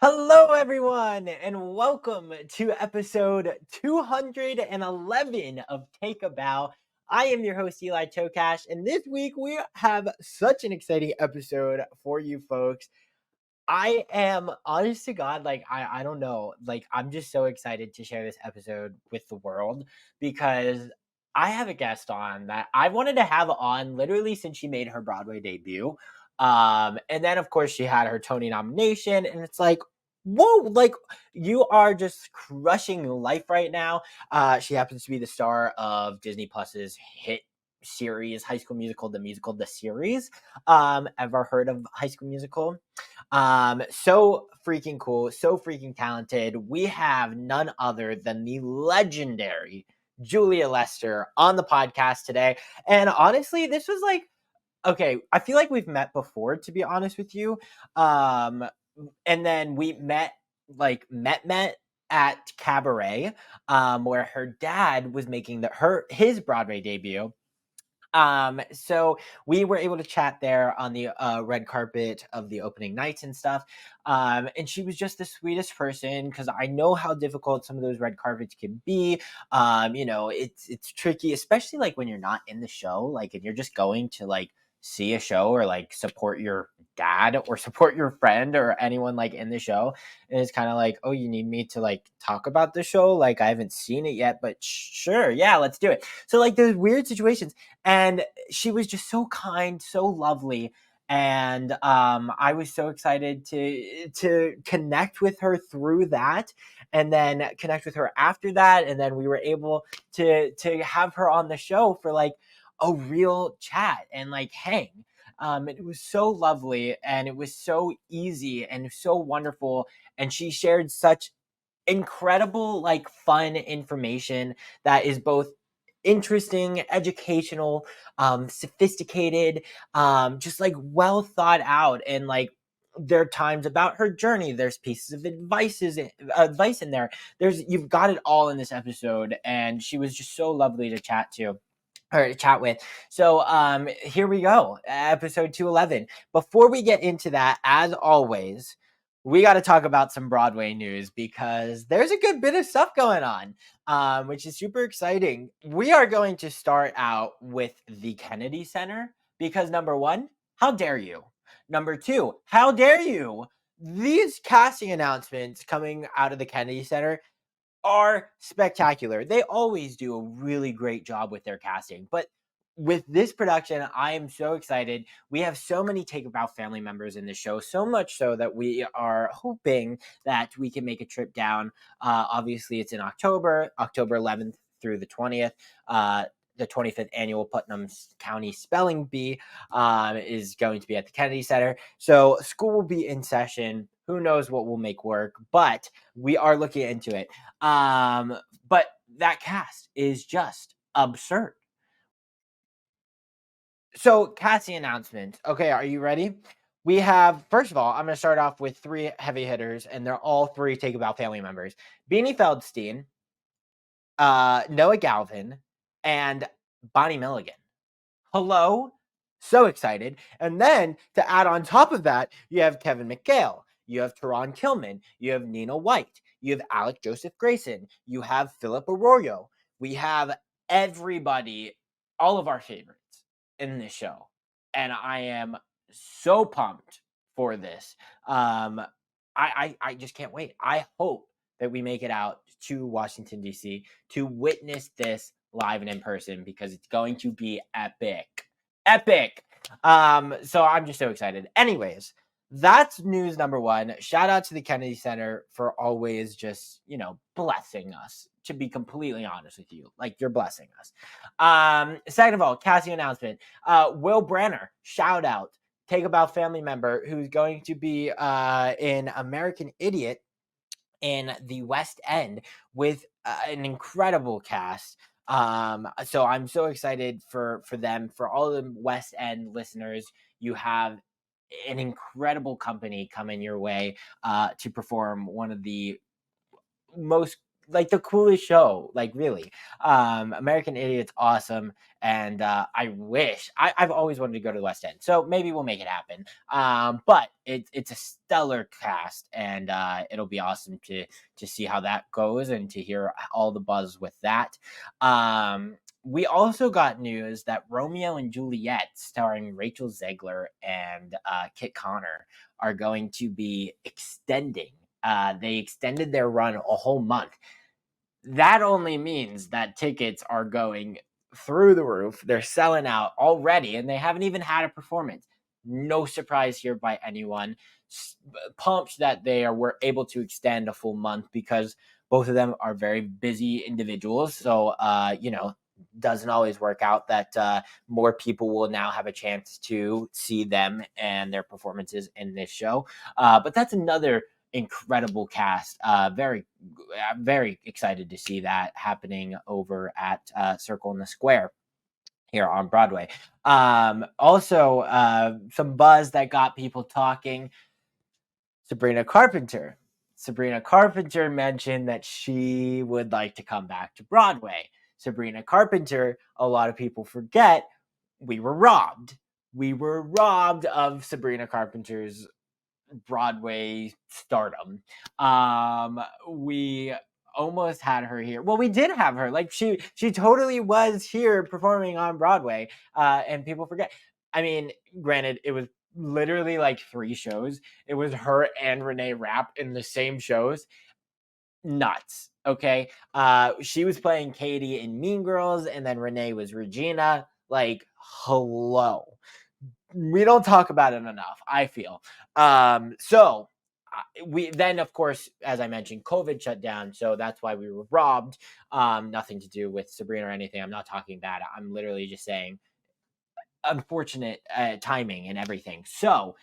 Hello, everyone, and welcome to episode 211 of Take a Bow. I am your host, Eli Tokash, and this week we have such an exciting episode for you folks. I am honest to God, I don't know, I'm just so excited to share this episode with the world because I have a guest on that I wanted to have on literally since she made her Broadway debut. And then of course she had her Tony nomination, and it's like, whoa, you are just crushing life right now. She happens to be the star of Disney Plus's hit series, High School Musical, the musical, the series. Ever heard of High School Musical? So freaking cool, so freaking talented. We have none other than the legendary Julia Lester on the podcast today. And honestly, this was like, okay, I feel like we've met before, to be honest with you. Um, and then we met met at Cabaret, where her dad was making his Broadway debut. So we were able to chat there on the red carpet of the opening nights and stuff. And she was just the sweetest person because I know how difficult some of those red carpets can be. It's tricky, especially like when you're not in the show, like and you're just going to like see a show or like support your dad or support your friend or anyone like in the show. And it's kind of like, oh, you need me to like talk about the show? Like I haven't seen it yet, but sure, yeah, let's do it. So like there's weird situations, and she was just so kind, so lovely. And I was so excited to connect with her through that, and then connect with her after that, and then we were able to have her on the show for like a real chat and like hang. It was so lovely, and it was so easy and so wonderful, and she shared such incredible like fun information that is both interesting, educational, sophisticated, just like well thought out. And like there are times about her journey, there's pieces of advice in there. You've got it all in this episode, and she was just so lovely to chat to or to chat with. So here we go, episode 211. Before we get into that, as always, we got to talk about some Broadway news because there's a good bit of stuff going on, which is super exciting. We are going to start out with the Kennedy Center because number one, how dare you? Number two, how dare you? These casting announcements coming out of the Kennedy Center are spectacular. They always do a really great job with their casting. But with this production, I am so excited. We have so many Take About family members in the show, so much so that we are hoping that we can make a trip down. Obviously, it's in October 11th through the 20th. The 25th annual Putnam County Spelling Bee is going to be at the Kennedy Center. So school will be in session. Who knows what will make work, but we are looking into it. But that cast is just absurd. So casting announcements. Okay, are you ready? We have, first of all, I'm going to start off with three heavy hitters, and they're all three Take About family members. Beanie Feldstein, Noah Galvin, and Bonnie Milligan. Hello? So excited. And then to add on top of that, you have Kevin McHale, you have Teron Kilman, you have Nina White, you have Alec Joseph Grayson, you have Philip Arroyo. We have everybody, all of our favorites in this show. And I am so pumped for this. I just can't wait. I hope that we make it out to Washington, D.C. to witness this live and in person because it's going to be epic. Epic. So I'm just so excited. Anyways, that's news number one. Shout out to the Kennedy Center for always just, blessing us, to be completely honest with you. Like, you're blessing us. Second of all, casting announcement. Will Branner, shout out. Take About family member who's going to be in American Idiot in the West End with an incredible cast. So I'm so excited for them, for all the West End listeners. You have an incredible company coming your way to perform one of the most like the coolest show, like really. American Idiot's awesome, and I wish I've always wanted to go to the West End, so maybe we'll make it happen. But it's a stellar cast, and it'll be awesome to see how that goes and to hear all the buzz with that. We also got news that Romeo and Juliet, starring Rachel Zegler and Kit Connor, are going to be extending. They extended their run a whole month. That only means that tickets are going through the roof. They're selling out already, and they haven't even had a performance. No surprise here by anyone. Pumped that were able to extend a full month because both of them are very busy individuals. So, doesn't always work out that more people will now have a chance to see them and their performances in this show. But that's another incredible cast. I'm very excited to see that happening over at Circle in the Square here on Broadway. Also, some buzz that got people talking. Sabrina Carpenter. Sabrina Carpenter mentioned that she would like to come back to Broadway. Sabrina Carpenter, a lot of people forget, we were robbed. We were robbed of Sabrina Carpenter's Broadway stardom. We almost had her here. Well, we did have her. Like she totally was here performing on Broadway. And people forget. I mean, granted, it was literally like 3 shows. It was her and Renee Rapp in the same shows. Nuts. Okay. She was playing Katie in Mean Girls, and then Renee was Regina. Like, hello. We don't talk about it enough, I feel. So we then, of course, as I mentioned, COVID shut down, so that's why we were robbed. Nothing to do with Sabrina or anything. I'm not talking bad. I'm literally just saying unfortunate timing and everything. So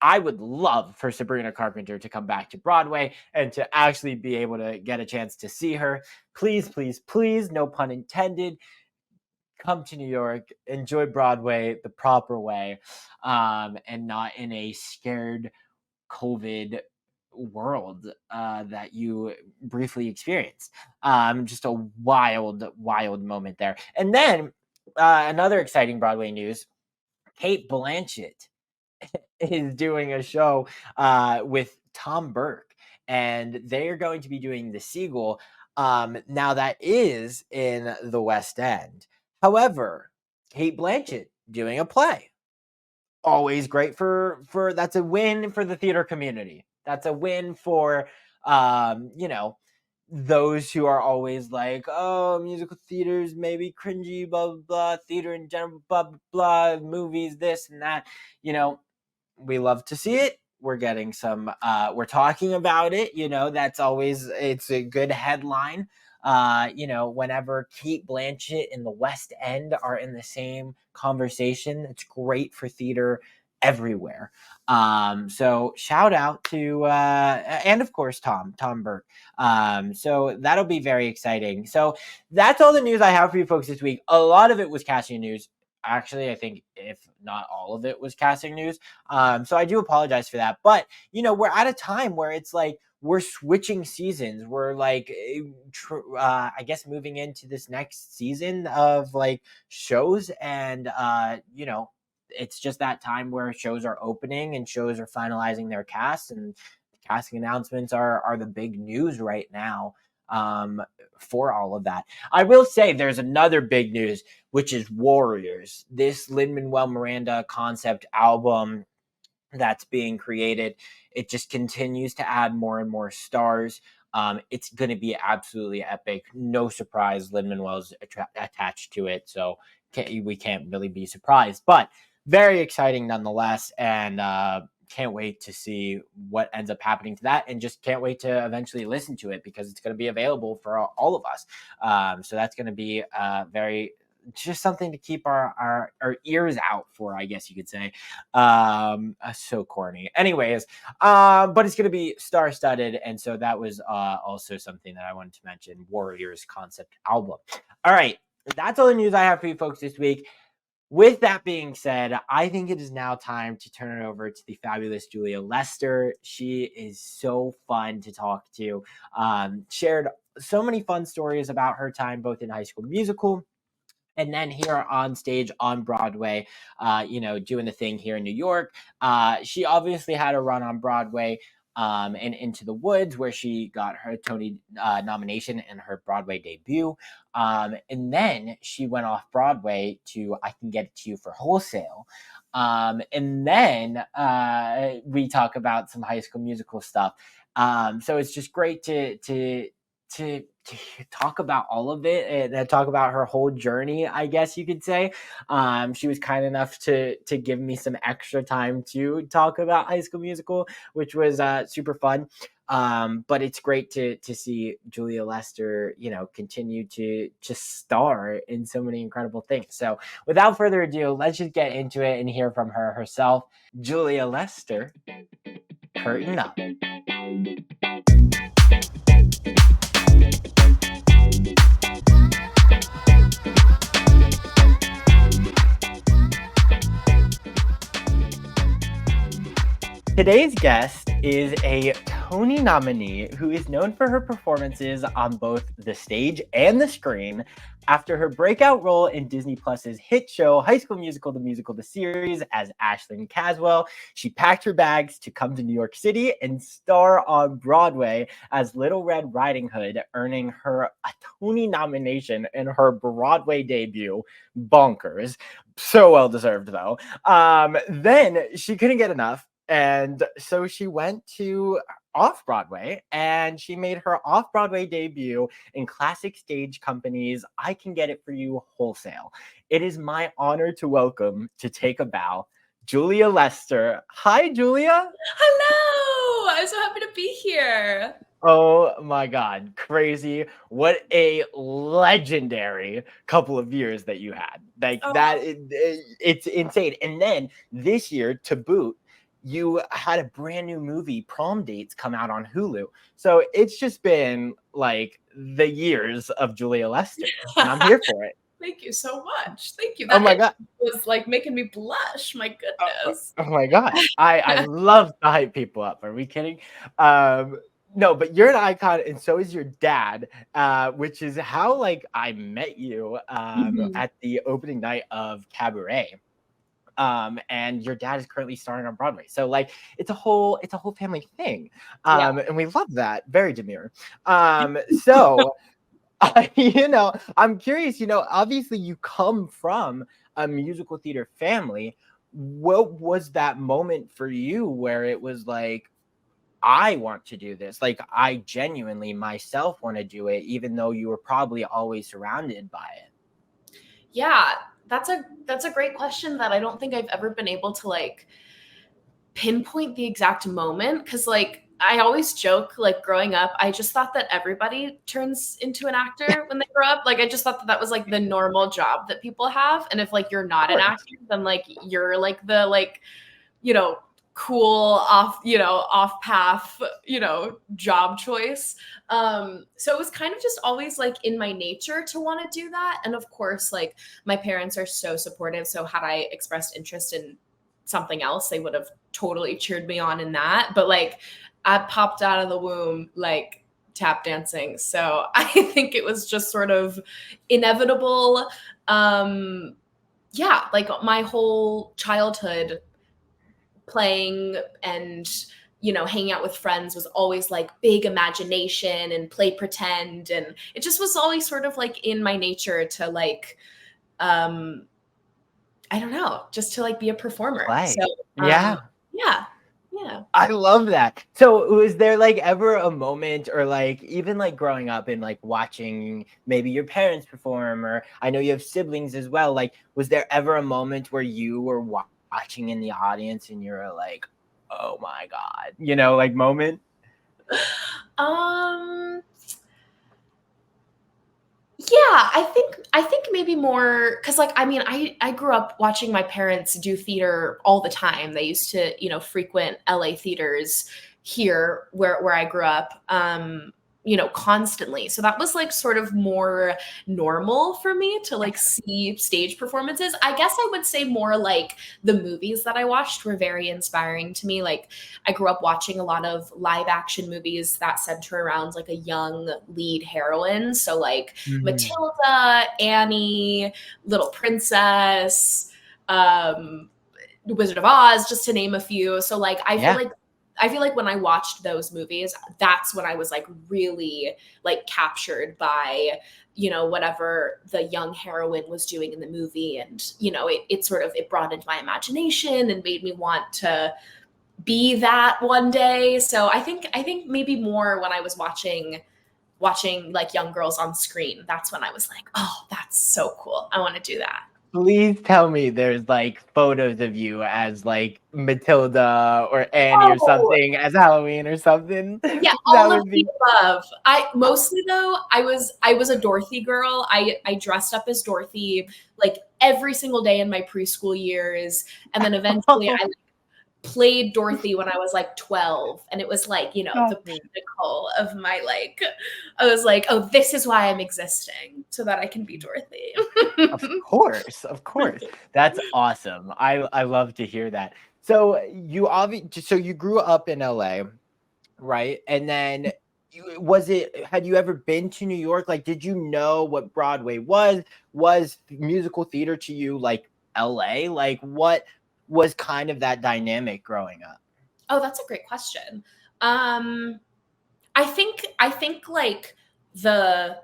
I would love for Sabrina Carpenter to come back to Broadway and to actually be able to get a chance to see her. Please, please, please, no pun intended, come to New York, enjoy Broadway the proper way, and not in a scared COVID world that you briefly experienced. Just a wild, wild moment there. And then another exciting Broadway news: Kate Blanchett is doing a show with Tom Burke, and they are going to be doing The Seagull. Now that is in the West End. However, Kate Blanchett doing a play. Always great for that's a win for the theater community. That's a win for those who are always like, oh, musical theaters maybe cringy, blah blah blah, theater in general, blah blah blah, movies, this and that. You know, we love to see it. We're getting some we're talking about it, that's always, it's a good headline. Whenever Kate Blanchett and the West End are in the same conversation, it's great for theater everywhere. So shout out to and of course Tom Burke. So that'll be very exciting. So that's all the news I have for you folks this week. A lot of it was casting news. Actually, I think if not all of it was casting news. So I do apologize for that. But, we're at a time where it's like we're switching seasons. We're like, I guess, moving into this next season of like shows. And, it's just that time where shows are opening and shows are finalizing their cast. And casting announcements are the big news right now for all of that. I will say there's another big news, which is Warriors. This Lin-Manuel Miranda concept album that's being created. It just continues to add more and more stars. It's going to be absolutely epic. No surprise, Lin-Manuel's attached to it, so we can't really be surprised. But very exciting nonetheless, and can't wait to see what ends up happening to that, and just can't wait to eventually listen to it because it's going to be available for all of us. So that's going to be just something to keep our ears out for, I guess you could say. So corny. Anyways, but it's going to be star-studded, and so that was also something that I wanted to mention, Warriors concept album. All right, that's all the news I have for you folks this week. With that being said, I think it is now time to turn it over to the fabulous Julia Lester. She is so fun to talk to. Shared so many fun stories about her time, both in High School Musical and then here on stage on Broadway, doing the thing here in New York. She obviously had a run on Broadway and Into the Woods, where she got her Tony nomination in her Broadway debut. And then she went off Broadway to I Can Get It To You for Wholesale. And then we talk about some High School Musical stuff. So it's just great to talk about all of it and talk about her whole journey, I guess you could say. She was kind enough to give me some extra time to talk about High School Musical, which was super fun. But it's great to see Julia Lester, continue to just star in so many incredible things. So without further ado, let's just get into it and hear from her herself. Julia Lester, curtain up. Today's guest is a Tony nominee who is known for her performances on both the stage and the screen. After her breakout role in Disney Plus's hit show High School Musical: The Musical, the Series as Ashlyn Caswell, she packed her bags to come to New York City and star on Broadway as Little Red Riding Hood, earning her a Tony nomination in her Broadway debut. Bonkers. So well deserved, though. Then she couldn't get enough. And so she went to off Broadway and she made her off Broadway debut in Classic Stage Company's I Can Get It For You Wholesale. It is my honor to welcome, to take a bow, Julia Lester. Hi, Julia. Hello. I'm so happy to be here. Oh my God, crazy. What a legendary couple of years that you had. It's insane. And then this year, to boot, you had a brand new movie, Prom Dates, come out on Hulu. So it's just been like the years of Julia Lester, and I'm here for it. Thank you so much. Thank you. Oh my God. Was like making me blush. My goodness. Oh my God. I love to hype people up. Are we kidding? No, but you're an icon, and so is your dad, which is how I met you at the opening night of Cabaret. And your dad is currently starring on Broadway. So it's a whole family thing. And we love that. Very demure. So I'm curious, obviously you come from a musical theater family. What was that moment for you where it was like, I want to do this? Like, I genuinely myself want to do it, even though you were probably always surrounded by it. Yeah. That's a great question that I don't think I've ever been able to pinpoint the exact moment. Cause I always joke, growing up, I just thought that everybody turns into an actor when they grow up. I just thought that was the normal job that people have. And if you're not an actor, then you're the cool off path, job choice. So it was kind of just always in my nature to want to do that. And of course, my parents are so supportive. So had I expressed interest in something else, they would have totally cheered me on in that. But I popped out of the womb, tap dancing. So I think it was just sort of inevitable. My whole childhood playing and hanging out with friends was always big imagination and play pretend, and it just was always sort of in my nature to I don't know, just to be a performer. Play. So yeah. I love that. So was there ever a moment, or even growing up and watching maybe your parents perform, or I know you have siblings as well, was there ever a moment where you were watching in the audience and you're like, oh my God, moment? Yeah, I think maybe more because I grew up watching my parents do theater all the time. They used to, frequent LA theaters here where I grew up. constantly. So that was like sort of more normal for me to like see stage performances. I guess I would say more like the movies that I watched were very inspiring to me. Like I grew up watching a lot of live action movies that center around like a young lead heroine. So like Mhm. Matilda, Annie, Little Princess, Wizard of Oz, just to name a few. So like Yeah. I feel like when I watched those movies, that's when I was like really like captured by, whatever the young heroine was doing in the movie. And, it broadened my imagination and made me want to be that one day. So I think maybe more when I was watching like young girls on screen, that's when I was like, oh, that's so cool. I want to do that. Please tell me there's like photos of you as like Matilda or Annie or Oh, something as Halloween or something. yeah, That all of would the be above. I mostly though, I was a Dorothy girl. I dressed up as Dorothy like every single day in my preschool years, and then eventually I played Dorothy when I was like 12, and it was like, the stop it. pinnacle of my like I was like, oh, this is why I'm existing, so that I can be Dorothy. Of course, of course. That's awesome. I love to hear that. So you grew up in LA, right? And then had you ever been to New York? Like, did you know what Broadway was? Was musical theater to you like LA? Like, what was kind of that dynamic growing up? Oh, that's a great question. Um I think like the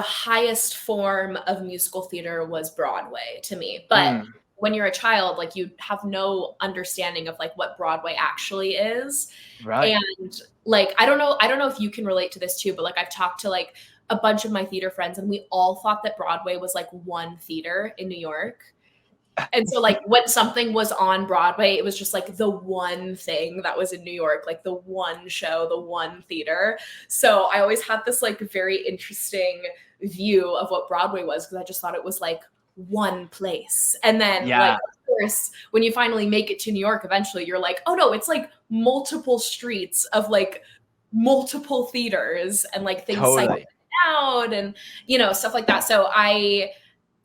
highest form of musical theater was Broadway to me. But Mm, when you're a child, like you have no understanding of like what Broadway actually is. right. And like I don't know if you can relate to this too, but like I've talked to like a bunch of my theater friends and we all thought that Broadway was like one theater in New York. And so like when something was on Broadway, it was just like the one thing that was in New York, like the one show, the one theater. So I always had this like very interesting view of what Broadway was because I just thought it was like one place. And then like Yeah, of course, when you finally make it to New York eventually, you're like, "Oh no, it's like multiple streets of like multiple theaters and like things cycle totally. out and stuff like that." So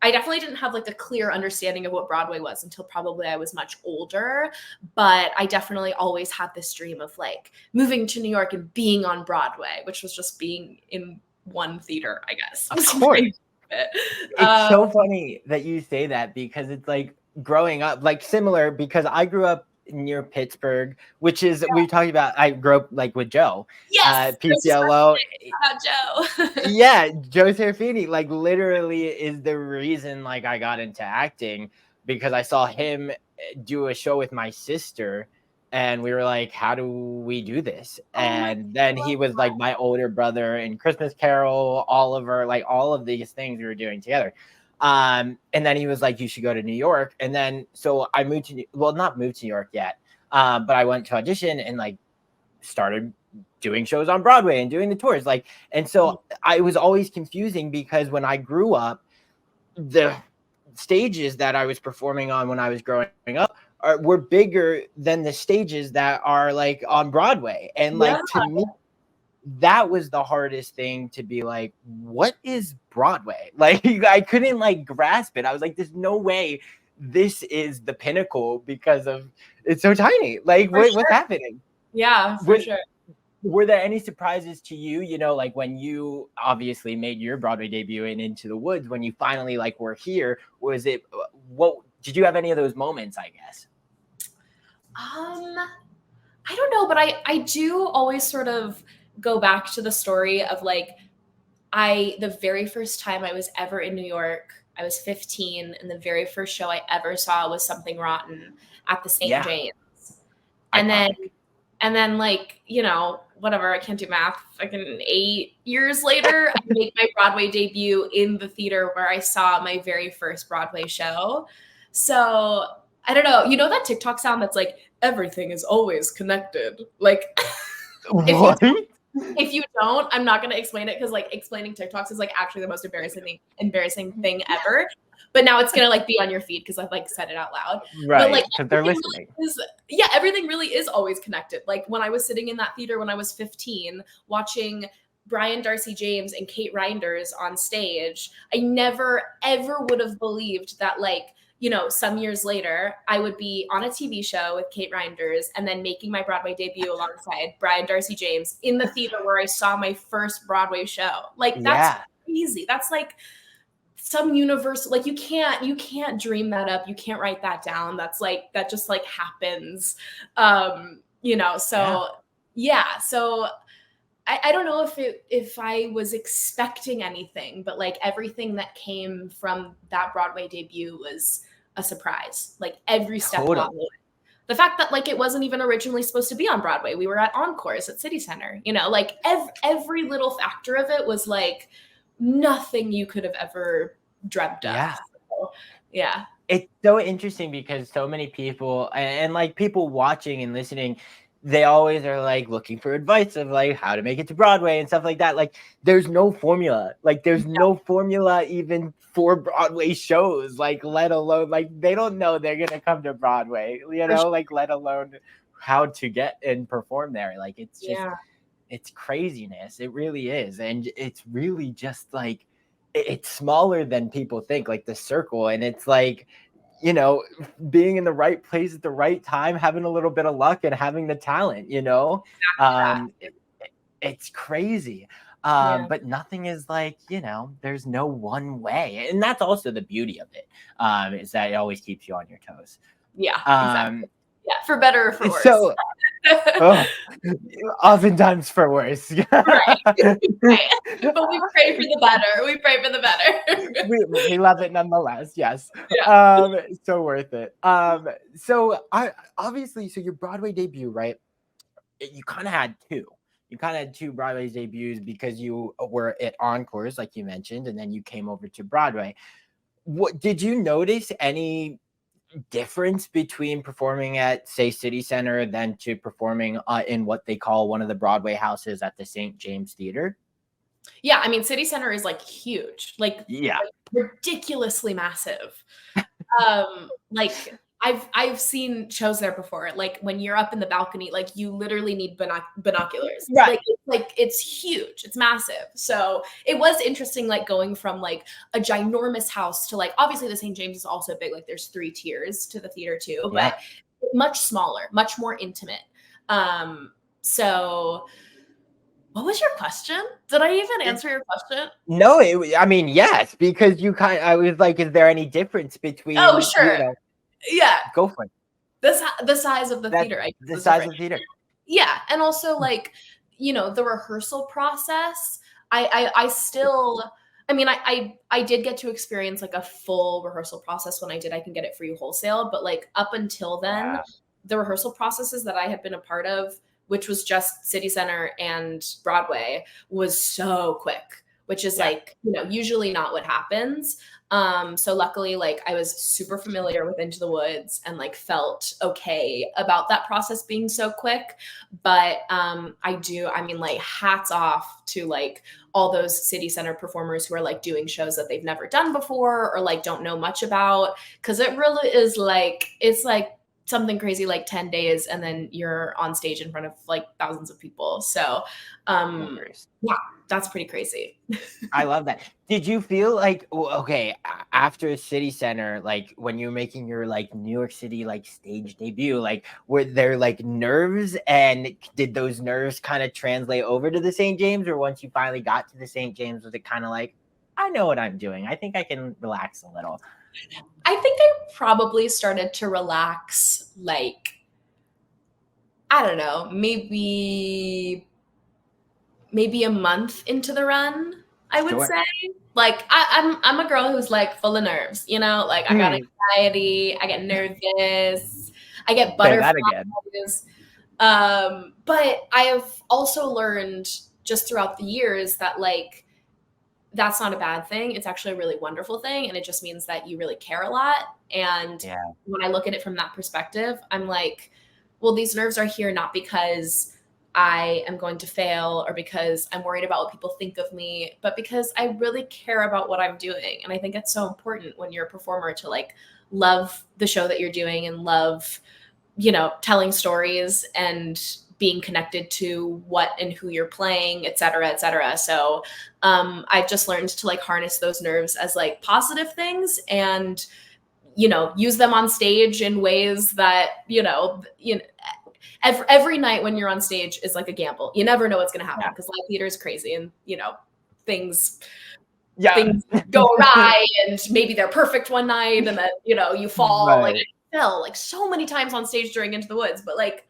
I definitely didn't have like a clear understanding of what Broadway was until probably I was much older, but I definitely always had this dream of like moving to New York and being on Broadway, which was just being in one theater, I guess. Of Was course. my bit. It's Um, so funny that you say that because it's like growing up, like similar because I grew up near Pittsburgh, which is we talked about. I grew up like with Joe, yes, I was just about to PCLO. say about Joe. Yeah, Joe Serafini, like literally is the reason like I got into acting because I saw him do a show with my sister and we were like, how do we do this? Oh my And then he was God. like my older brother in Christmas Carol, Oliver, like all of these things we were doing together. And then he was like, you should go to New York. And then so I moved to well, not moved to New York yet. But I went to audition and like started doing shows on Broadway and doing the tours. Like, and so I was always confusing because when I grew up, the stages that I was performing on when I was growing up were bigger than the stages that are like on Broadway. And Yeah. like to me, that was the hardest thing to be like, what is Broadway? Like I couldn't like grasp it. I was like, there's no way this is the pinnacle because of it's so tiny. Like For what's sure. happening? Yeah, for What, sure. were there any surprises to you, like when you obviously made your Broadway debut in Into the Woods, when you finally like were here, was it what did you have any of those moments, I guess? Um, I don't know, but I do always sort of go back to the story of like the very first time I was ever in New York, I was 15, and the very first show I ever saw was Something Rotten at the St. Yeah, James. And then iconic. like, whatever, I can't do math. Fucking 8 years later, I make my Broadway debut in the theater where I saw my very first Broadway show. So I don't know. You know that TikTok sound that's like everything is always connected. Like if you What? if you don't, I'm not going to explain it because like explaining TikToks is like actually the most embarrassing thing ever. But now it's gonna like be on your feed because I've like said it out loud. But like Right, because they're listening. everything really is always connected. Like when I was sitting in that theater when I was 15, watching Brian Darcy James and Kate Reinders on stage, I never ever would have believed that like, you know, some years later, I would be on a TV show with Kate Reinders and then making my Broadway debut alongside Brian Darcy James in the theater where I saw my first Broadway show. Like that's crazy. That's like some universe, like you can't dream that up. You can't write that down. That's like, that just like happens. You know, so yeah. So I don't know if I was expecting anything, but like everything that came from that Broadway debut was a surprise. Like every step along the way. The fact that like it wasn't even originally supposed to be on Broadway. We were at Encores at City Center, you know, like every little factor of it was like nothing you could have ever dreamt of. Yeah. So, yeah. It's so interesting because so many people and like people watching and listening, they always are like looking for advice of like how to make it to Broadway and stuff like that. Like there's no formula. Like there's no formula even for Broadway shows, like let alone like they don't know they're gonna come to Broadway, you know, like let alone how to get and perform there. Like it's just it's craziness. It really is. And it's really just like it's smaller than people think, like the circle. And it's like, you know, being in the right place at the right time, having a little bit of luck and having the talent, you know, it's crazy. But nothing is like, you know, there's no one way. And that's also the beauty of it, is that it always keeps you on your toes. Yeah, exactly. Yeah, for better or for worse. So, oftentimes for worse. Right. But we pray for the better. We pray for the better. we love it nonetheless. Yes. So worth it. So I obviously, so your Broadway debut, right? You kind of had two. You kind of had two Broadway debuts because you were at Encores, like you mentioned, and then you came over to Broadway. What did you notice any difference between performing at, say, City Center than to performing in what they call one of the Broadway houses at the St. James Theater? Yeah, I mean, City Center is like huge, like ridiculously massive. Like I've seen shows there before. Like when you're up in the balcony, like you literally need binoculars. Right. Like it's huge. It's massive. So it was interesting, like going from like a ginormous house to like, obviously the St. James is also big. Like there's 3 tiers to the theater too, but much smaller, much more intimate. So what was your question? Did I even answer your question? No, I mean, yes, because I was like, is there any difference between? Oh, sure. You know, yeah. Go for it. The size of the theater. The size of the theater. Yeah. And also like, you know, the rehearsal process, I still, I mean, I did get to experience like a full rehearsal process when I can get it for you wholesale. But like up until then, the rehearsal processes that I had been a part of, which was just City Center and Broadway, was so quick, which is like, you know, usually not what happens. So luckily, like I was super familiar with Into the Woods and like felt okay about that process being so quick. But I mean, like hats off to like all those City Center performers who are like doing shows that they've never done before or like don't know much about. Cause it really is like, it's like something crazy like 10 days and then you're on stage in front of like thousands of people. So yeah, that's pretty crazy. I love that. Did you feel like, okay, after City Center, like when you're making your like New York City like stage debut, like were there like nerves, and did those nerves kind of translate over to the St. James, or once you finally got to the St. James, was it kind of like, I know what I'm doing, I think I can relax a little? I think I probably started to relax, like, I don't know, maybe a month into the run, I would say. Like, I'm a girl who's like full of nerves, you know, like I got anxiety, I get nervous, I get butterflies. But I have also learned just throughout the years that like, that's not a bad thing. It's actually a really wonderful thing. And it just means that you really care a lot. And when I look at it from that perspective, I'm like, well, these nerves are here not because I am going to fail or because I'm worried about what people think of me, but because I really care about what I'm doing. And I think it's so important when you're a performer to like love the show that you're doing and love, telling stories and being connected to what and who you're playing, et cetera, et cetera. So I've just learned to like harness those nerves as like positive things and, use them on stage in ways that, every night when you're on stage is like a gamble. You never know what's going to happen because live theater is crazy and, things go awry and maybe they're perfect one night and then, you fall. Right. Like I fell like so many times on stage during Into the Woods, but like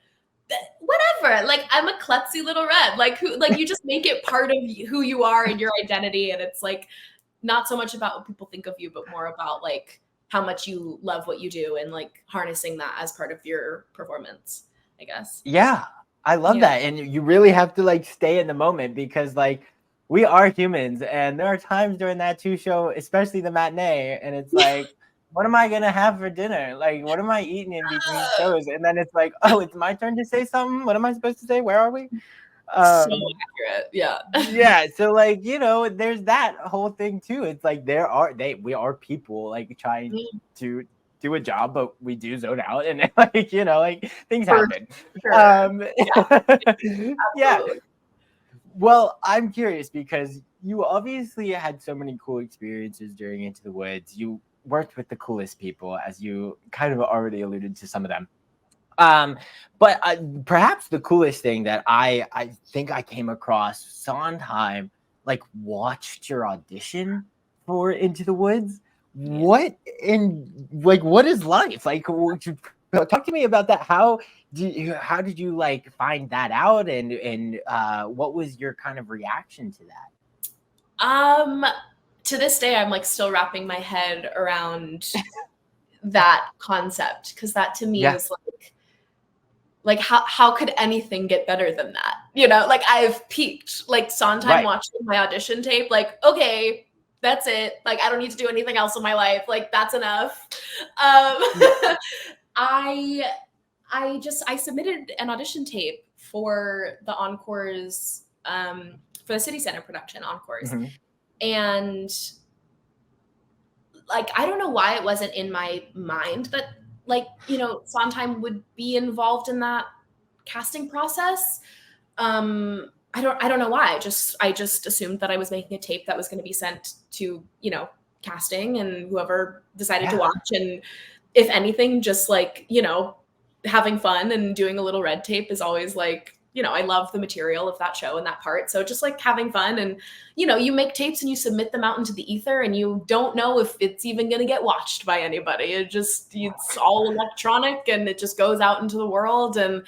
whatever. Like I'm a klutzy little red. Like you just make it part of who you are and your identity. And it's like not so much about what people think of you, but more about like how much you love what you do and like harnessing that as part of your performance, I guess. Yeah, I love that. And you really have to like stay in the moment because like we are humans and there are times during that 2 show, especially the matinee, and it's like, what am I gonna have for dinner? Like, what am I eating in between shows? And then it's like, oh, it's my turn to say something. What am I supposed to say? Where are we? So accurate. Yeah. Yeah. So like, there's that whole thing too. It's like we are people like trying to do a job, but we do zone out and like, like things happen. Sure. Yeah. Well, I'm curious because you obviously had so many cool experiences during Into the Woods. You worked with the coolest people, as you kind of already alluded to some of them. But perhaps the coolest thing that I think I came across, Sondheim like watched your audition for Into the Woods. What is life like? Talk to me about that. How did you like find that out, and what was your kind of reaction to that? To this day, I'm like still wrapping my head around that concept because that to me is like how could anything get better than that? Like I've peaked. Like Sondheim watching my audition tape, like, okay, that's it. Like I don't need to do anything else in my life. Like that's enough. I submitted an audition tape for the Encores, for the City Center production Encores. Mm-hmm. And like, I don't know why it wasn't in my mind that like, Sondheim would be involved in that casting process. I don't know why. I just assumed that I was making a tape that was going to be sent to, casting and whoever decided to watch. And if anything, just like, having fun and doing a little red tape is always like, I love the material of that show and that part. So just like having fun and, you make tapes and you submit them out into the ether and you don't know if it's even going to get watched by anybody. It's all electronic and it just goes out into the world and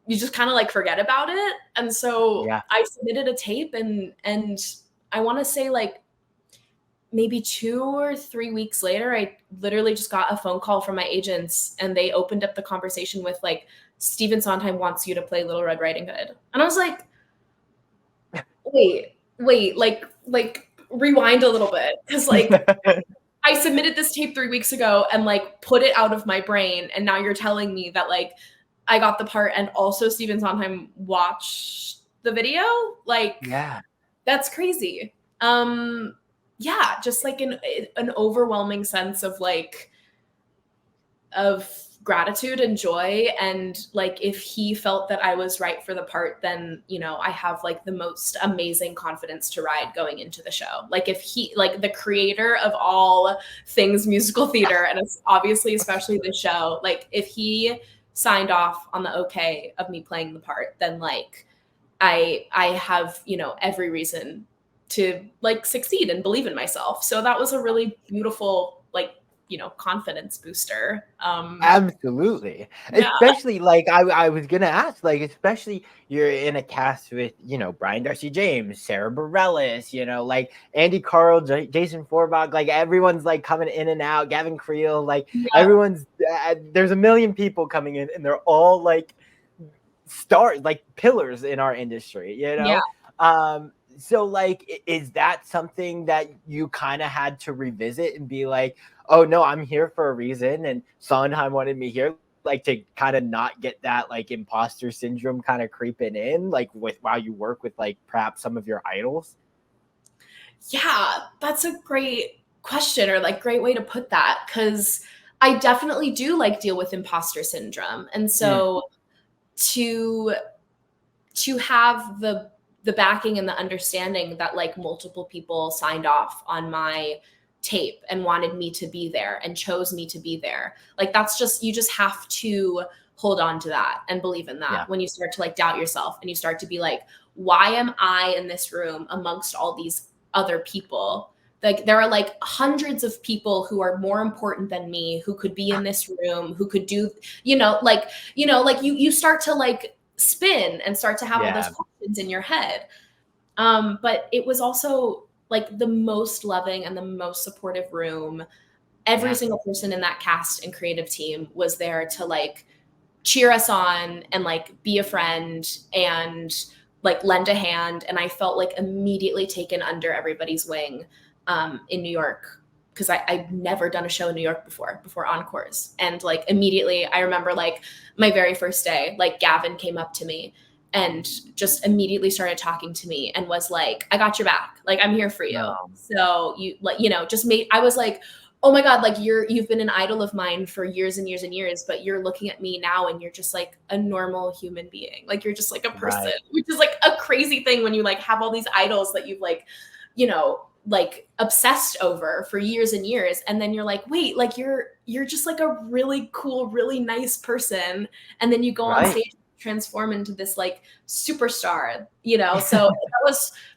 you just kind of like forget about it. And so I submitted a tape and I want to say like maybe 2 or 3 weeks later, I literally just got a phone call from my agents and they opened up the conversation with like, Stephen Sondheim wants you to play Little Red Riding Hood. And I was like, wait, like rewind a little bit. Cause like I submitted this tape 3 weeks ago and like put it out of my brain. And now you're telling me that like I got the part and also Stephen Sondheim watched the video. Like, that's crazy. Just like an overwhelming sense of like, of gratitude and joy. And like, if he felt that I was right for the part, then, I have like the most amazing confidence to ride going into the show. Like if he, like the creator of all things musical theater, and it's obviously, especially this show, like if he signed off on the okay of me playing the part, then like, I have, every reason to like succeed and believe in myself. So that was a really beautiful, like, confidence booster. Absolutely. Especially like I was gonna ask, like, especially you're in a cast with, Brian Darcy James, Sarah Bareilles, like Andy Carl, Jason Forbach, like everyone's like coming in and out, Gavin Creel, like everyone's there's a million people coming in and they're all like stars, like pillars in our industry, so like, is that something that you kind of had to revisit and be like, oh no, I'm here for a reason and Sondheim wanted me here? like to kind of not get that like imposter syndrome kind of creeping in, like while you work with like perhaps some of your idols? Yeah, that's a great question, or like great way to put that, because I definitely do like deal with imposter syndrome. And Mm, so to have the backing and the understanding that like multiple people signed off on my tape and wanted me to be there and chose me to be there, like that's just, you just have to hold on to that and believe in that yeah. when you start to like doubt yourself and you start to be like, why am I in this room amongst all these other people? Like there are like hundreds of people who are more important than me, who could be in this room, who could do, like you start to like spin and start to have all those Yeah. questions in your head. But it was also like the most loving and the most supportive room. Every Yeah. single person in that cast and creative team was there to like cheer us on and like be a friend and like lend a hand. And I felt like immediately taken under everybody's wing in New York, because I'd never done a show in New York before Encores. And like immediately I remember like my very first day, like Gavin came up to me and just immediately started talking to me and was like, I got your back. Like, I'm here for you. No. So you like, just made, I was like, oh my God, like you've been an idol of mine for years and years and years, but you're looking at me now and you're just like a normal human being. Like you're just like a person, Right. which is like a crazy thing when you like have all these idols that you've like, like obsessed over for years and years. And then you're like, wait, like you're just like a really cool, really nice person. And then you go on Right. stage, transform into this like superstar, So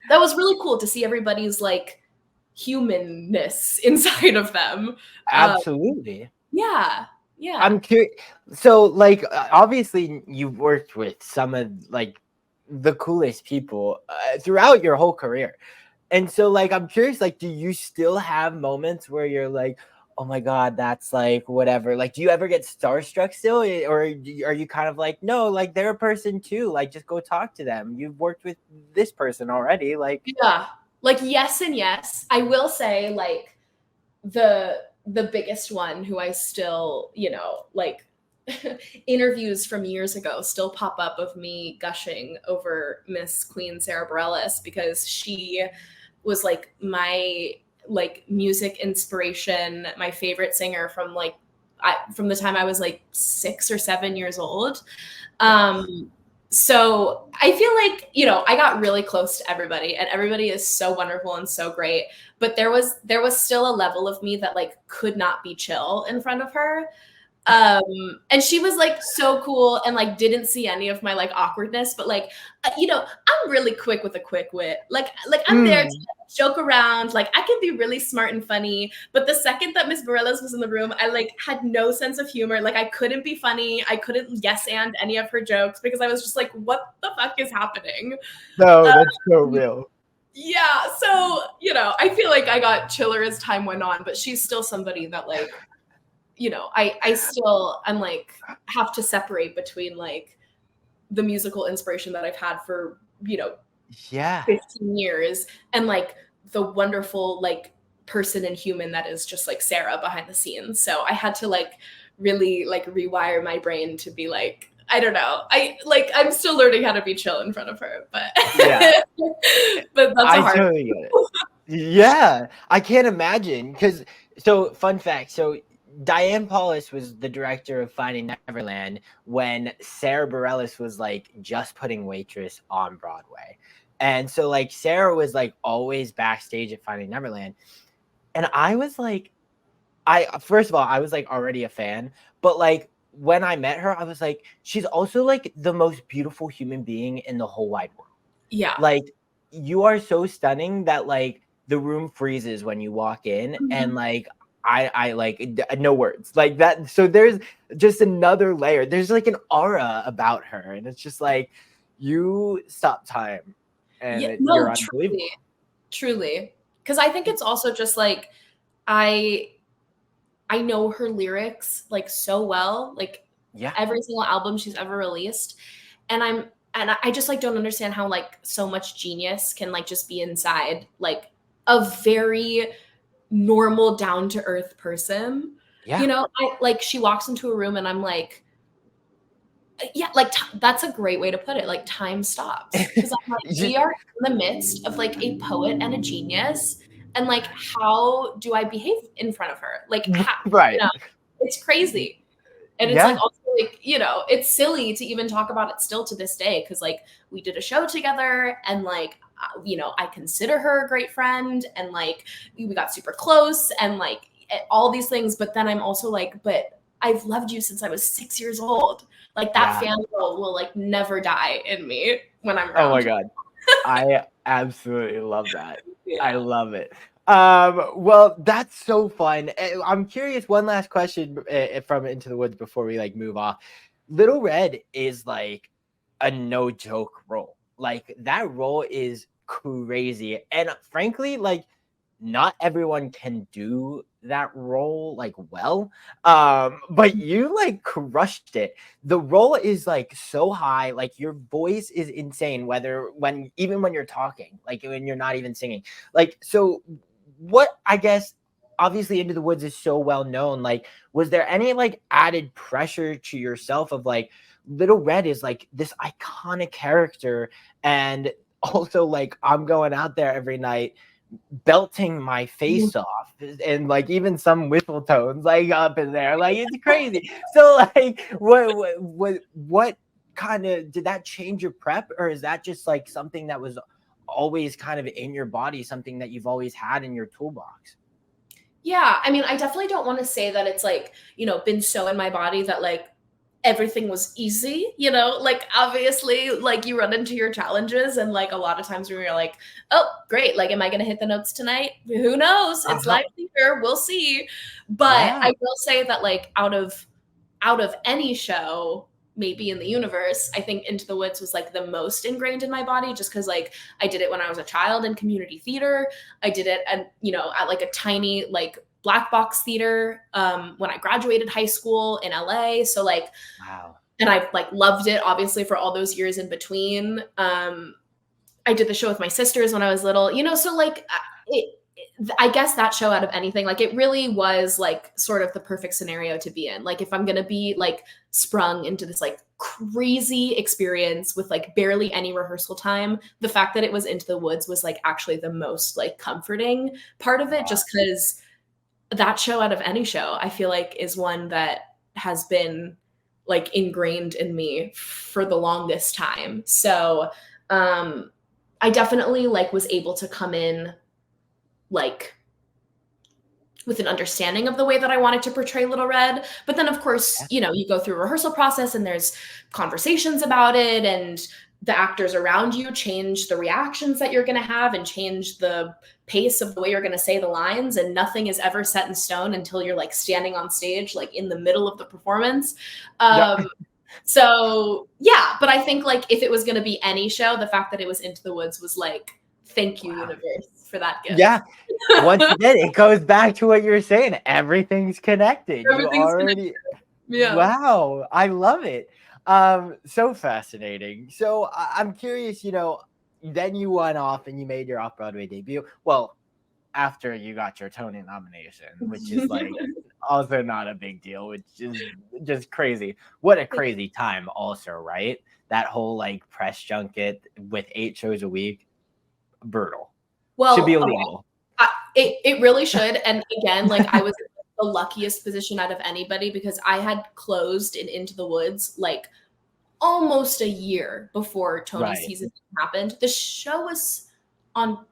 that was really cool to see everybody's like humanness inside of them. Um, Absolutely. yeah, yeah, I'm curious. So, like, obviously, you've worked with some of like the coolest people throughout your whole career, and so, like, I'm curious. Like, do you still have moments where you're like, "Oh my God, that's like whatever." Like, do you ever get starstruck still, or are you kind of like, "No, like they're a person too. Like, just go talk to them. You've worked with this person already." Like, yeah. Like yes and yes. I will say like the biggest one who I still, like interviews from years ago still pop up of me gushing over Miss Queen Sarah Bareilles, because she was like my like music inspiration, my favorite singer from like from the time I was like 6 or 7 years old. yes, Um, so I feel like, I got really close to everybody and everybody is so wonderful and so great. But there was still a level of me that like could not be chill in front of her. And she was like so cool and like didn't see any of my like awkwardness, but like I'm really quick with a quick wit. Like I'm there to mm, joke around, like I can be really smart and funny, but the second that Miss Bareilles was in the room, I like had no sense of humor. Like I couldn't be funny, I couldn't yes and any of her jokes, because I was just like, what the fuck is happening? no, Um, that's so real. yeah, so I feel like I got chiller as time went on, but she's still somebody that like, I still, I'm like have to separate between like the musical inspiration that I've had for, Yeah, 15 years and like the wonderful like person and human that is just like Sarah behind the scenes. So I had to like really like rewire my brain to be like, I don't know. I'm still learning how to be chill in front of her, but yeah. but that's a I hard totally get it. Yeah, I can't imagine because so fun fact. So Diane Paulus was the director of Finding Neverland when Sarah Bareilles was like just putting Waitress on Broadway. And so like Sarah was like always backstage at Finding Neverland. And I was like, I first of all, I was like already a fan, but like when I met her, I was like, she's also like the most beautiful human being in the whole wide world. yeah. Like, you are so stunning that, like, the room freezes when you walk in, and, Mhm. like, I like, no words. Like, that so there's just another layer. There's, like, an aura about her, and it's just like, you stop time, and Yeah, you're no, truly, unbelievable. truly. Because I think it's also just like I I know her lyrics like so well, like Yeah, every single album she's ever released. And I just like don't understand how like so much genius can like just be inside like a very normal down to earth person. yeah, I like she walks into a room and I'm like, Yeah, like that's a great way to put it. Like time stops because I'm like, we are in the midst of like a poet and a genius, and like, how do I behave in front of her? Like, how, Right. it's crazy, and it's like Yeah. also like it's silly to even talk about it still to this day because like we did a show together and like I consider her a great friend and like we got super close and like all these things, but then I'm also like, but I've loved you since I was 6 years old. Like that Yeah. fangirl will like never die in me when I'm Oh around my her. God. I absolutely love that. I Yeah. love it. Well, that's so fun. I'm curious, one last question from Into the Woods before we like move off. Little Red is like a no joke role. Like that role is crazy. And frankly, like not everyone can do that role like well. But you like crushed it. The role is like so high, like your voice is insane, whether even when you're talking, like when you're not even singing. Like, so what I guess obviously Into the Woods is so well known. Like, was there any like added pressure to yourself of like Little Red is like this iconic character, and also like I'm going out there every night belting my face off, and like even some whistle tones like up in there, like it's crazy. So like what kind of did that change your prep, or is that just like something that was always kind of in your body, something that you've always had in your toolbox? Yeah, I mean, I definitely don't want to say that it's like, been so in my body that like everything was easy, like obviously like you run into your challenges and like a lot of times when you're like, oh, great, like am I going to hit the notes tonight? Who knows? It's Uh-huh. live theater, we'll see. But Yeah. I will say that like out of any show maybe in the universe, I think Into the Woods was like the most ingrained in my body just because like I did it when I was a child in community theater. I did it at like a tiny like black box theater when I graduated high school in LA. So like, Wow. and I like loved it obviously for all those years in between. I did the show with my sisters when I was little, so like I guess that show out of anything, like it really was like sort of the perfect scenario to be in. Like if I'm going to be like sprung into this like crazy experience with like barely any rehearsal time, the fact that it was Into the Woods was like actually the most like comforting part of it, Wow. just because that show out of any show, I feel like is one that has been like ingrained in me for the longest time. So, I definitely like was able to come in like with an understanding of the way that I wanted to portray Little Red. But then, of course, Yeah. You go through a rehearsal process and there's conversations about it, and the actors around you change the reactions that you're going to have and change the pace of the way you're going to say the lines. And nothing is ever set in stone until you're like standing on stage, like in the middle of the performance. Yeah. So, yeah, but I think like if it was going to be any show, the fact that it was Into the Woods was like, thank you, Wow. universe, for that gift. Yeah. Once again, it goes back to what you were saying. Everything's connected. You Everything's connected. already Yeah. Wow, I love it. So fascinating. So I'm curious, then you went off and you made your off-Broadway debut. Well, after you got your Tony nomination, which is like also not a big deal, which is just crazy. What a crazy time also, right? That whole like press junket with 8 shows a week, brutal. Should be Well, illegal. it really should. And again, like I was in the luckiest position out of anybody because I had closed in Into the Woods like almost a year before Tony's Right. season happened. The show was on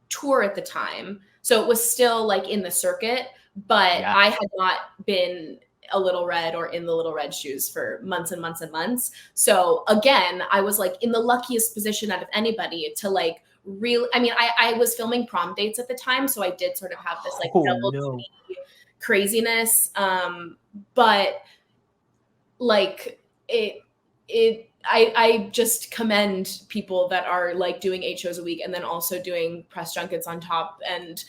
tour at the time, so it was still like in the circuit, but Yeah. I had not been a Little Red or in the Little Red shoes for months and months and months. So again, I was like in the luckiest position out of anybody to like really, I mean, I was filming prom dates at the time, so I did sort of have this like Oh double no. duty craziness. But like I just commend people that are like doing 8 shows a week and then also doing press junkets on top and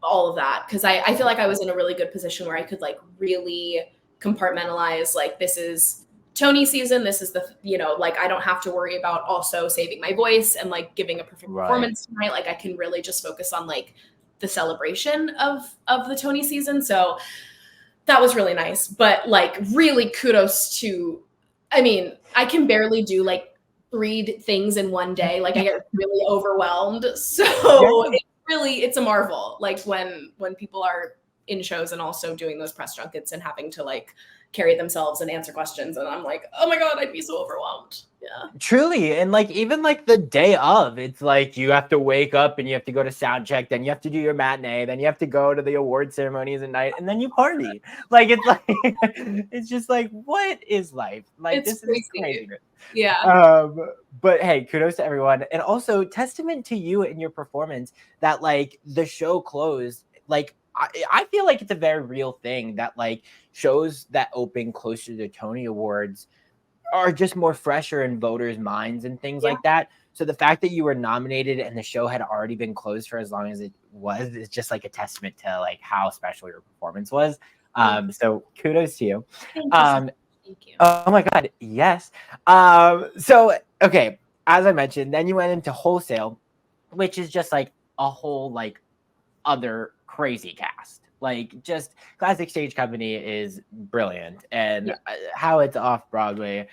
all of that. Cause I feel like I was in a really good position where I could like really compartmentalize, like, this is Tony season. This is like, I don't have to worry about also saving my voice and like giving a perfect Right. performance tonight. Like I can really just focus on like the celebration of the Tony season. So that was really nice. But like really kudos to I mean, I can barely do like 3 things in one day. Like I get really overwhelmed. So Yeah. it's a marvel. Like when people are in shows and also doing those press junkets and having to like carry themselves and answer questions. And I'm like, oh my God, I'd be so overwhelmed. Yeah. Truly. And like even like the day of, it's like you have to wake up and you have to go to sound check, then you have to do your matinee, then you have to go to the award ceremonies at night, and then you party. Like it's like it's just like, what is life? Like It's this is crazy. crazy. Yeah. But hey, kudos to everyone. And also testament to you and your performance that like the show closed. Like I feel like it's a very real thing that like shows that open closer to the Tony Awards are just more fresher in voters' minds and things Yeah. like that. So the fact that you were nominated and the show had already been closed for as long as it was is just like a testament to like how special your performance was. So kudos to you. Thank you so much. Thank you. Oh my God, yes. So okay, as I mentioned, then you went into Wholesale, which is just like a whole like other crazy cast. Like just Classic Stage Company is brilliant, and how it's off Broadway,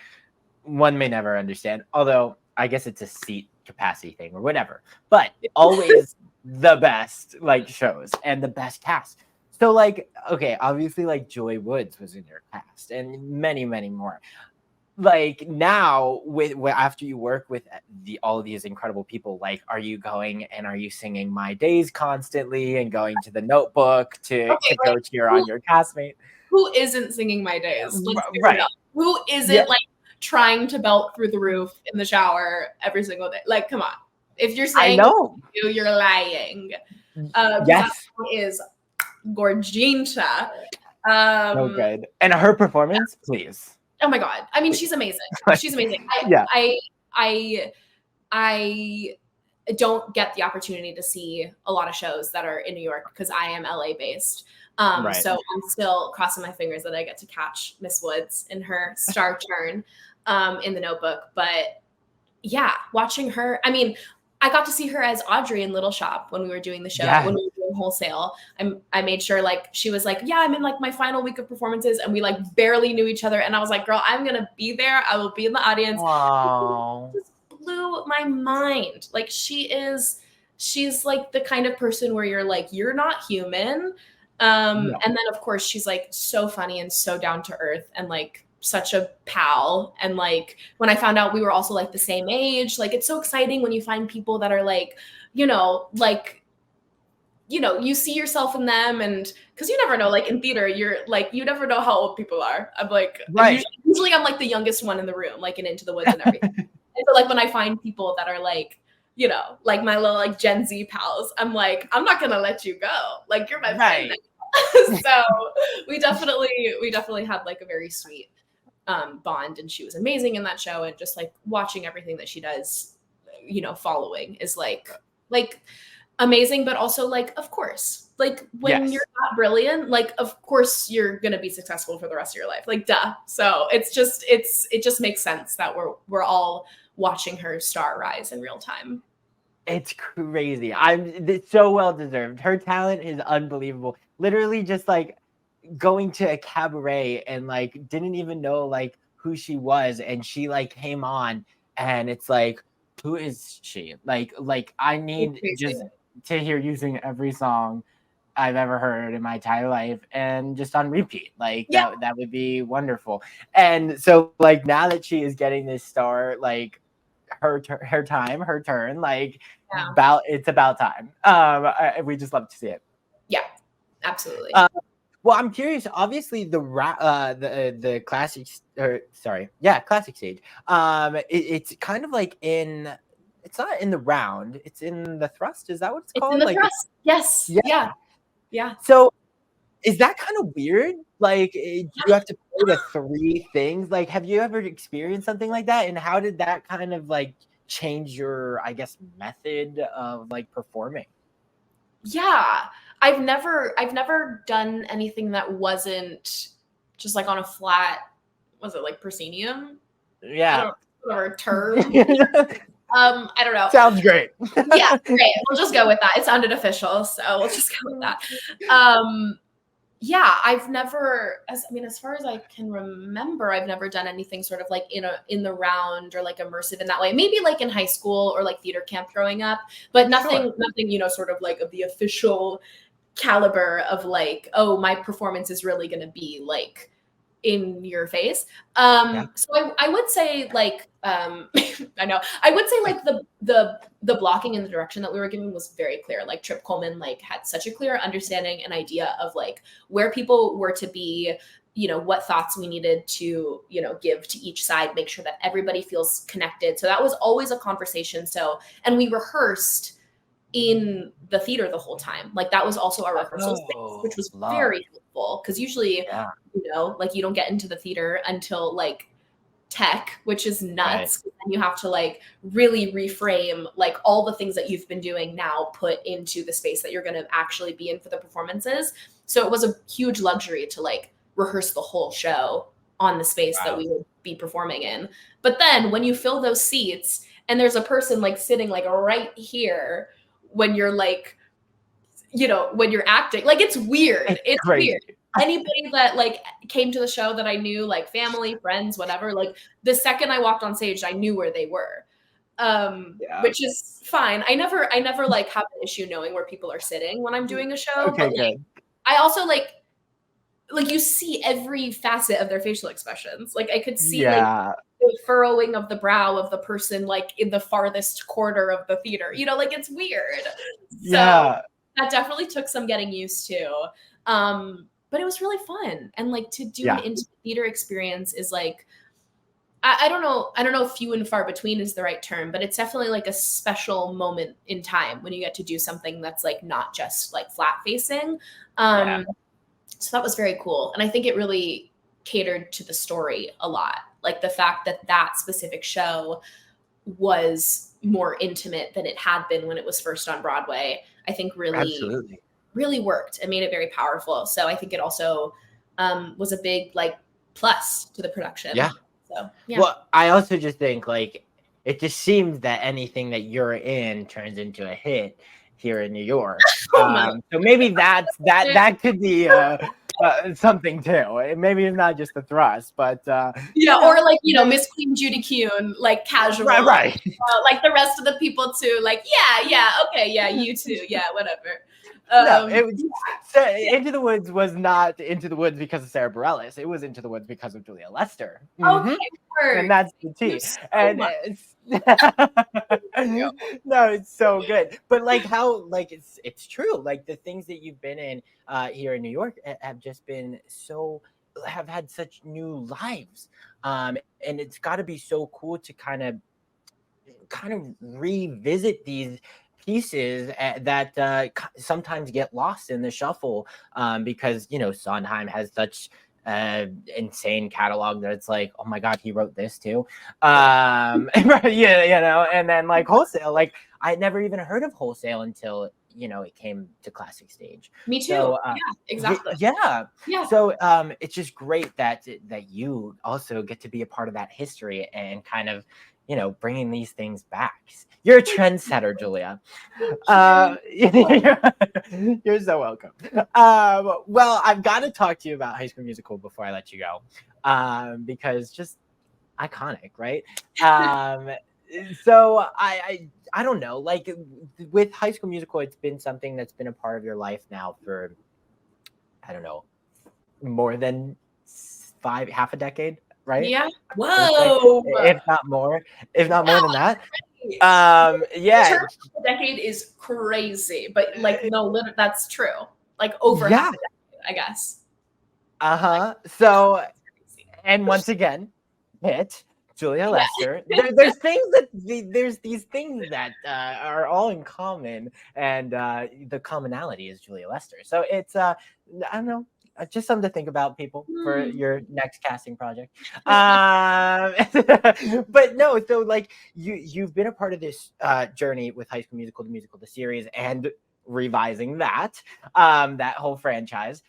one may never understand. Although I guess it's a seat capacity thing or whatever. But always the best like shows and the best cast. So like okay, obviously like Joy Woods was in your cast and many more. Like now with after you work with all of these incredible people, like are you going and are you singing My Days constantly and going to the Notebook to go cheer on your castmate? Who isn't singing My Days? Let's figure Right. it out. Who isn't like trying to belt through the roof in the shower every single day? Like, come on. If you're saying I know you're lying. Yes, that is Gorginta. so good. And her performance, please. Oh my God. I mean, she's amazing. She's amazing. I don't get the opportunity to see a lot of shows that are in New York because I am LA based. So I'm still crossing my fingers that I get to catch Miss Woods in her star turn in the Notebook. But yeah, watching her, I mean, I got to see her as Audrey in Little Shop when we were doing the show, when we were doing Wholesale. I made sure like she was like, yeah, I'm in like my final week of performances, and we like barely knew each other. And I was like, girl, I'm gonna be there. I will be in the audience. Wow. It just blew my mind. Like she's like the kind of person where you're like, you're not human. And then of course she's like so funny and so down to earth and like such a pal. And like when I found out we were also like the same age, like it's so exciting when you find people that are like, like you see yourself in them. And because you never know, like in theater, you're like, you never know how old people are. I'm like, usually I'm like the youngest one in the room, like in Into the Woods and everything. And so like when I find people that are like, like my little like Gen Z pals, I'm like, I'm not gonna let you go. Like you're my friend. So we definitely had like a very sweet bond, and she was amazing in that show. And just like watching everything that she does, following is like amazing, but also like, of course, like when you're not brilliant, like of course you're gonna be successful for the rest of your life, like duh. So it just makes sense that we're all watching her star rise in real time. It's crazy. It's so well deserved. Her talent is unbelievable. Literally just like going to a cabaret and like didn't even know like who she was, and she like came on and it's like, who is she? Like I need just to hear you sing every song I've ever heard in my entire life and just on repeat. Like that would be wonderful. And so like now that she is getting this star, like her turn, like it's about time. We just love to see it. Yeah, absolutely. Well, I'm curious. Obviously, the classic, classic stage. It's kind of like it's not in the round. It's in the thrust. Is that what it's called? In the thrust. Yes. Yeah. So, is that kind of weird? Like, you have to play the 3 things. Like, have you ever experienced something like that? And how did that kind of like change your, I guess, method of like performing? Yeah. I've never done anything that wasn't just like on a flat, was it like proscenium? Yeah. Or term. I don't know. Sounds great. Yeah, great. We'll just go with that. It sounded official, so we'll just go with that. Yeah, I've never, as far as I can remember, I've never done anything sort of like in the round or like immersive in that way. Maybe like in high school or like theater camp growing up, but Sure. nothing, sort of like of the official caliber of like, oh, my performance is really going to be like in your face. Yeah. So I would say like I know I would say like the blocking and the direction that we were given was very clear. Like Trip Coleman like had such a clear understanding and idea of like where people were to be, what thoughts we needed to, give to each side, make sure that everybody feels connected. So that was always a conversation. So, and we rehearsed in the theater the whole time. Like that was also our rehearsal space, which Oh, was love. very helpful because usually, Yeah. like you don't get into the theater until like tech, which is Right. nuts. And you have to like really reframe like all the things that you've been doing now put into the space that you're going to actually be in for the performances. So it was a huge luxury to like rehearse the whole show on the space that Wow. we would be performing in. But then when you fill those seats and there's a person like sitting like right here when you're like, when you're acting, like it's weird. It's It's weird. crazy. Anybody that like came to the show that I knew, like family, friends, whatever, like the second I walked on stage, I knew where they were. Yeah. Which is fine. I never like have an issue knowing where people are sitting when I'm doing a show, Okay, but like good. I also like you see every facet of their facial expressions. Like I could see like Yeah. the furrowing of the brow of the person like in the farthest corner of the theater. Like it's weird. So Yeah. that definitely took some getting used to. But it was really fun. And like to do an Yeah. intimate theater experience is like I don't know. I don't know if few and far between is the right term, but it's definitely like a special moment in time when you get to do something that's like not just like flat facing. Yeah. Um, so that was very cool. And I think it really catered to the story a lot. Like the fact that that specific show was more intimate than it had been when it was first on Broadway, I think really, Absolutely. really worked and made it very powerful. So I think it also was a big like plus to the production. Yeah. So yeah. Well, I also just think like it just seems that anything that you're in turns into a hit here in New York. Oh my. So maybe that could be something too. Maybe it's not just the thrust, but Yeah, or like, Miss Queen Judy Kuhn, like right, casual, right. like the rest of the people too, like, yeah, okay, yeah, you too, yeah, whatever. No, it was so Yeah. Into the Woods was not Into the Woods because of Sarah Bareilles. It was Into the Woods because of Julia Lester. Okay, And word. that's the Thank you tea. so And much. it's Thank you. no, it's so good. But like how like it's true. Like the things that you've been in here in New York have just been so have had such new lives. And it's got to be so cool to kind of revisit these pieces that sometimes get lost in the shuffle because Sondheim has such insane catalog that it's like, oh my god, he wrote this too. Yeah, and then like Wholesale, like I had never even heard of Wholesale until it came to classic stage. Me too. So Yeah, exactly. yeah, Yeah. so it's just great that you also get to be a part of that history and kind of bringing these things back. You're a trendsetter, Julia. Thank you. You're so welcome. Well, I've got to talk to you about High School Musical before I let you go, because just iconic, right? Um, so I don't know, like with High School Musical, it's been something that's been a part of your life now for I don't know more than half a decade, right? Yeah. I would say, Whoa. if not more Wow. than that. The Yeah, term of the decade is crazy, but like no, that's true. Like over half yeah, a decade, I guess. Like So, crazy. and once again, hit Julia Yeah. Lester. There's these things that are all in common, and the commonality is Julia Lester. So it's I don't know. Just something to think about, people, for Hmm. your next casting project. But no, so like you've been a part of this journey with High School Musical, the musical, the series, and revising that whole franchise.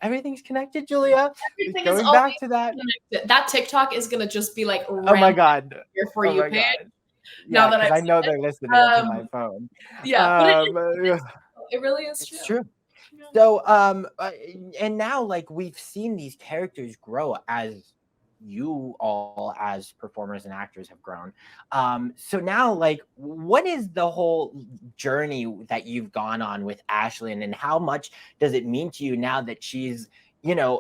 Everything's connected, Julia. Everything is Going always back to that. connected. That TikTok is gonna just be like Oh my rampant god. here for Oh you, my Paige. god. Now Yeah, that because I've I seen know it. they're listening to my phone. Yeah, but it Ugh, it really is it's true. true. So, and now like we've seen these characters grow as you all as performers and actors have grown. So now like what is the whole journey that you've gone on with Ashlyn, and how much does it mean to you now that she's,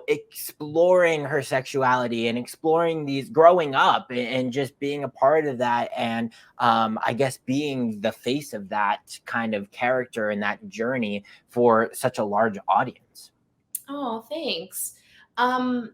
exploring her sexuality and exploring these growing up and just being a part of that, and I guess being the face of that kind of character and that journey for such a large audience? Oh, thanks. Um,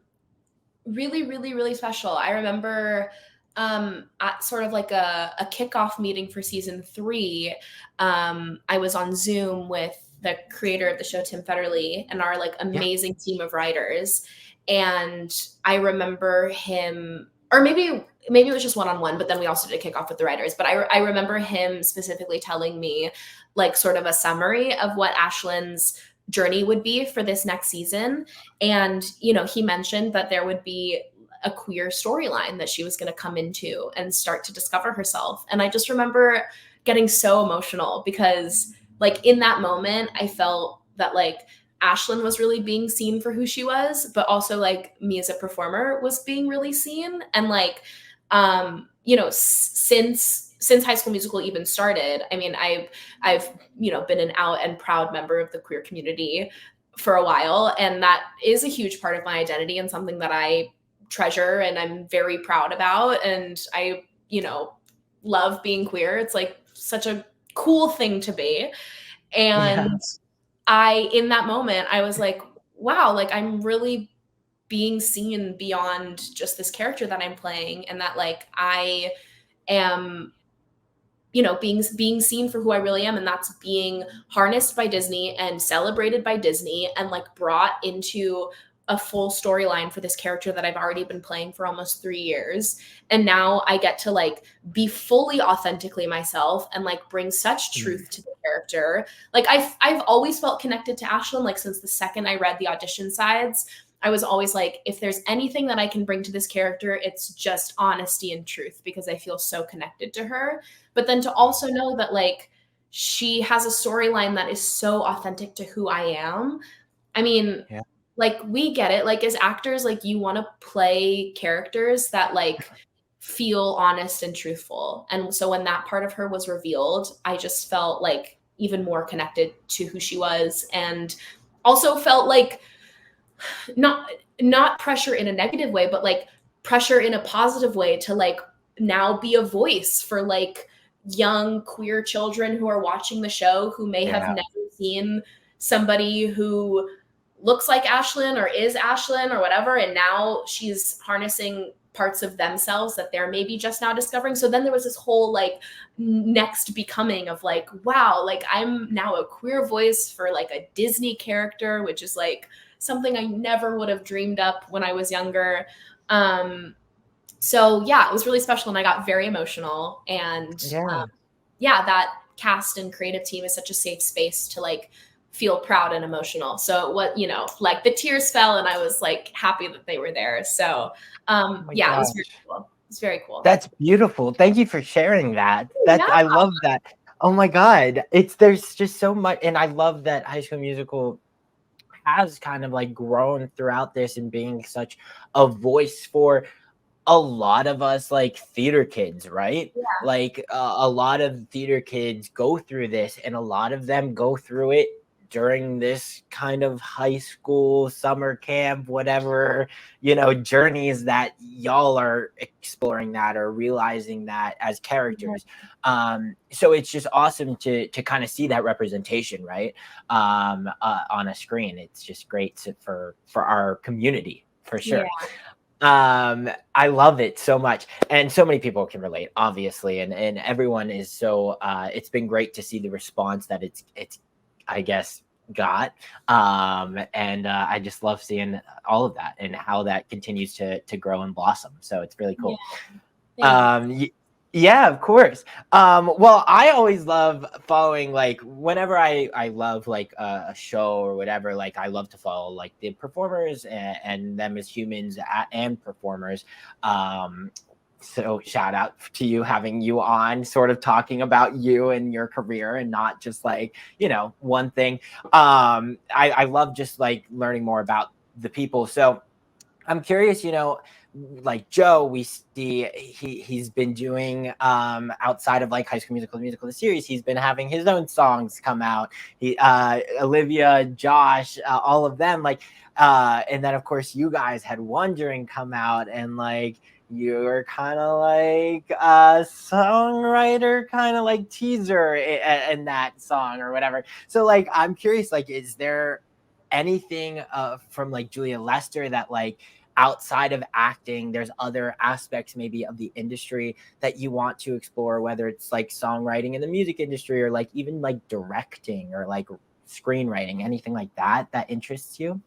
really, really, really special. I remember at sort of like a kickoff meeting for season 3, I was on Zoom with the creator of the show, Tim Federle, and our like Yeah. amazing team of writers. And I remember him, or maybe it was just one on one, but then we also did a kickoff with the writers. But I remember him specifically telling me like sort of a summary of what Ashlyn's journey would be for this next season. And, he mentioned that there would be a queer storyline that she was going to come into and start to discover herself. And I just remember getting so emotional because, like, in that moment, I felt that, like, Ashlyn was really being seen for who she was, but also, like, me as a performer was being really seen. And, like, since High School Musical even started, I mean, I've been an out and proud member of the queer community for a while, and that is a huge part of my identity and something that I treasure and I'm very proud about. And I, love being queer. It's like such a cool thing to be. Yeah. And in that moment, I was like, wow, like I'm really being seen beyond just this character that I'm playing, and that like I am being seen for who I really am, and that's being harnessed by Disney and celebrated by Disney and like brought into a full storyline for this character that I've already been playing for almost 3 years. And now I get to like be fully authentically myself and like bring such Mm. truth to the character. Like I've always felt connected to Ashlyn, like since the second I read the audition sides. I was always like, if there's anything that I can bring to this character, it's just honesty and truth, because I feel so connected to her. But then to also know that like she has a storyline that is so authentic to who I am. I mean, Yeah. like we get it. Like as actors, like you want to play characters that like feel honest and truthful. And so when that part of her was revealed, I just felt like even more connected to who she was, and also felt like not not pressure in a negative way, but like pressure in a positive way to like now be a voice for like young queer children who are watching the show who may have Yeah. never seen somebody who looks like Ashlyn or is Ashlyn or whatever, and now she's harnessing parts of themselves that they're maybe just now discovering. So then there was this whole like next becoming of like, wow, like I'm now a queer voice for like a Disney character, which is like something I never would have dreamed up when I was younger. So yeah, it was really special, and I got very emotional. And Yeah. yeah, that cast and creative team is such a safe space to like feel proud and emotional. So what, like the tears fell, and I was like happy that they were there. So Oh my yeah, it was very gosh. cool. It's very cool. That's beautiful. Thank you for sharing that. Yeah. I love that. Oh my God. There's just so much. And I love that High School Musical has kind of like grown throughout this and being such a voice for a lot of us like theater kids, right? Yeah. Like a lot of theater kids go through this, and a lot of them go through it during this kind of high school summer camp, whatever, journeys that y'all are exploring that or realizing that as characters. So it's just awesome to kind of see that representation, right? On a screen. It's just great for our community for Yeah. sure. I love it so much, and so many people can relate, obviously, and everyone is so it's been great to see the response that it's I guess got. And I just love seeing all of that and how that continues to grow and blossom, so it's really Yeah. cool. Thanks. Yeah, of course. Well, I always love following, like, whenever I love like a show or whatever, like I love to follow like the performers and them as humans and performers. Um, So shout out to you, having you on, sort of talking about you and your career and not just like, one thing. I love just like learning more about the people. So I'm curious, like Joe, we see he's been doing outside of like High School Musical the series, he's been having his own songs come out. He Olivia, Josh, all of them, like and then of course you guys had Wondering come out, and like you're kind of like a songwriter, kind of like teaser in that song or whatever. So like I'm curious, like is there anything from like Julia Lester that like outside of acting there's other aspects maybe of the industry that you want to explore, whether it's like songwriting in the music industry or like even like directing or like screenwriting, anything like that interests you?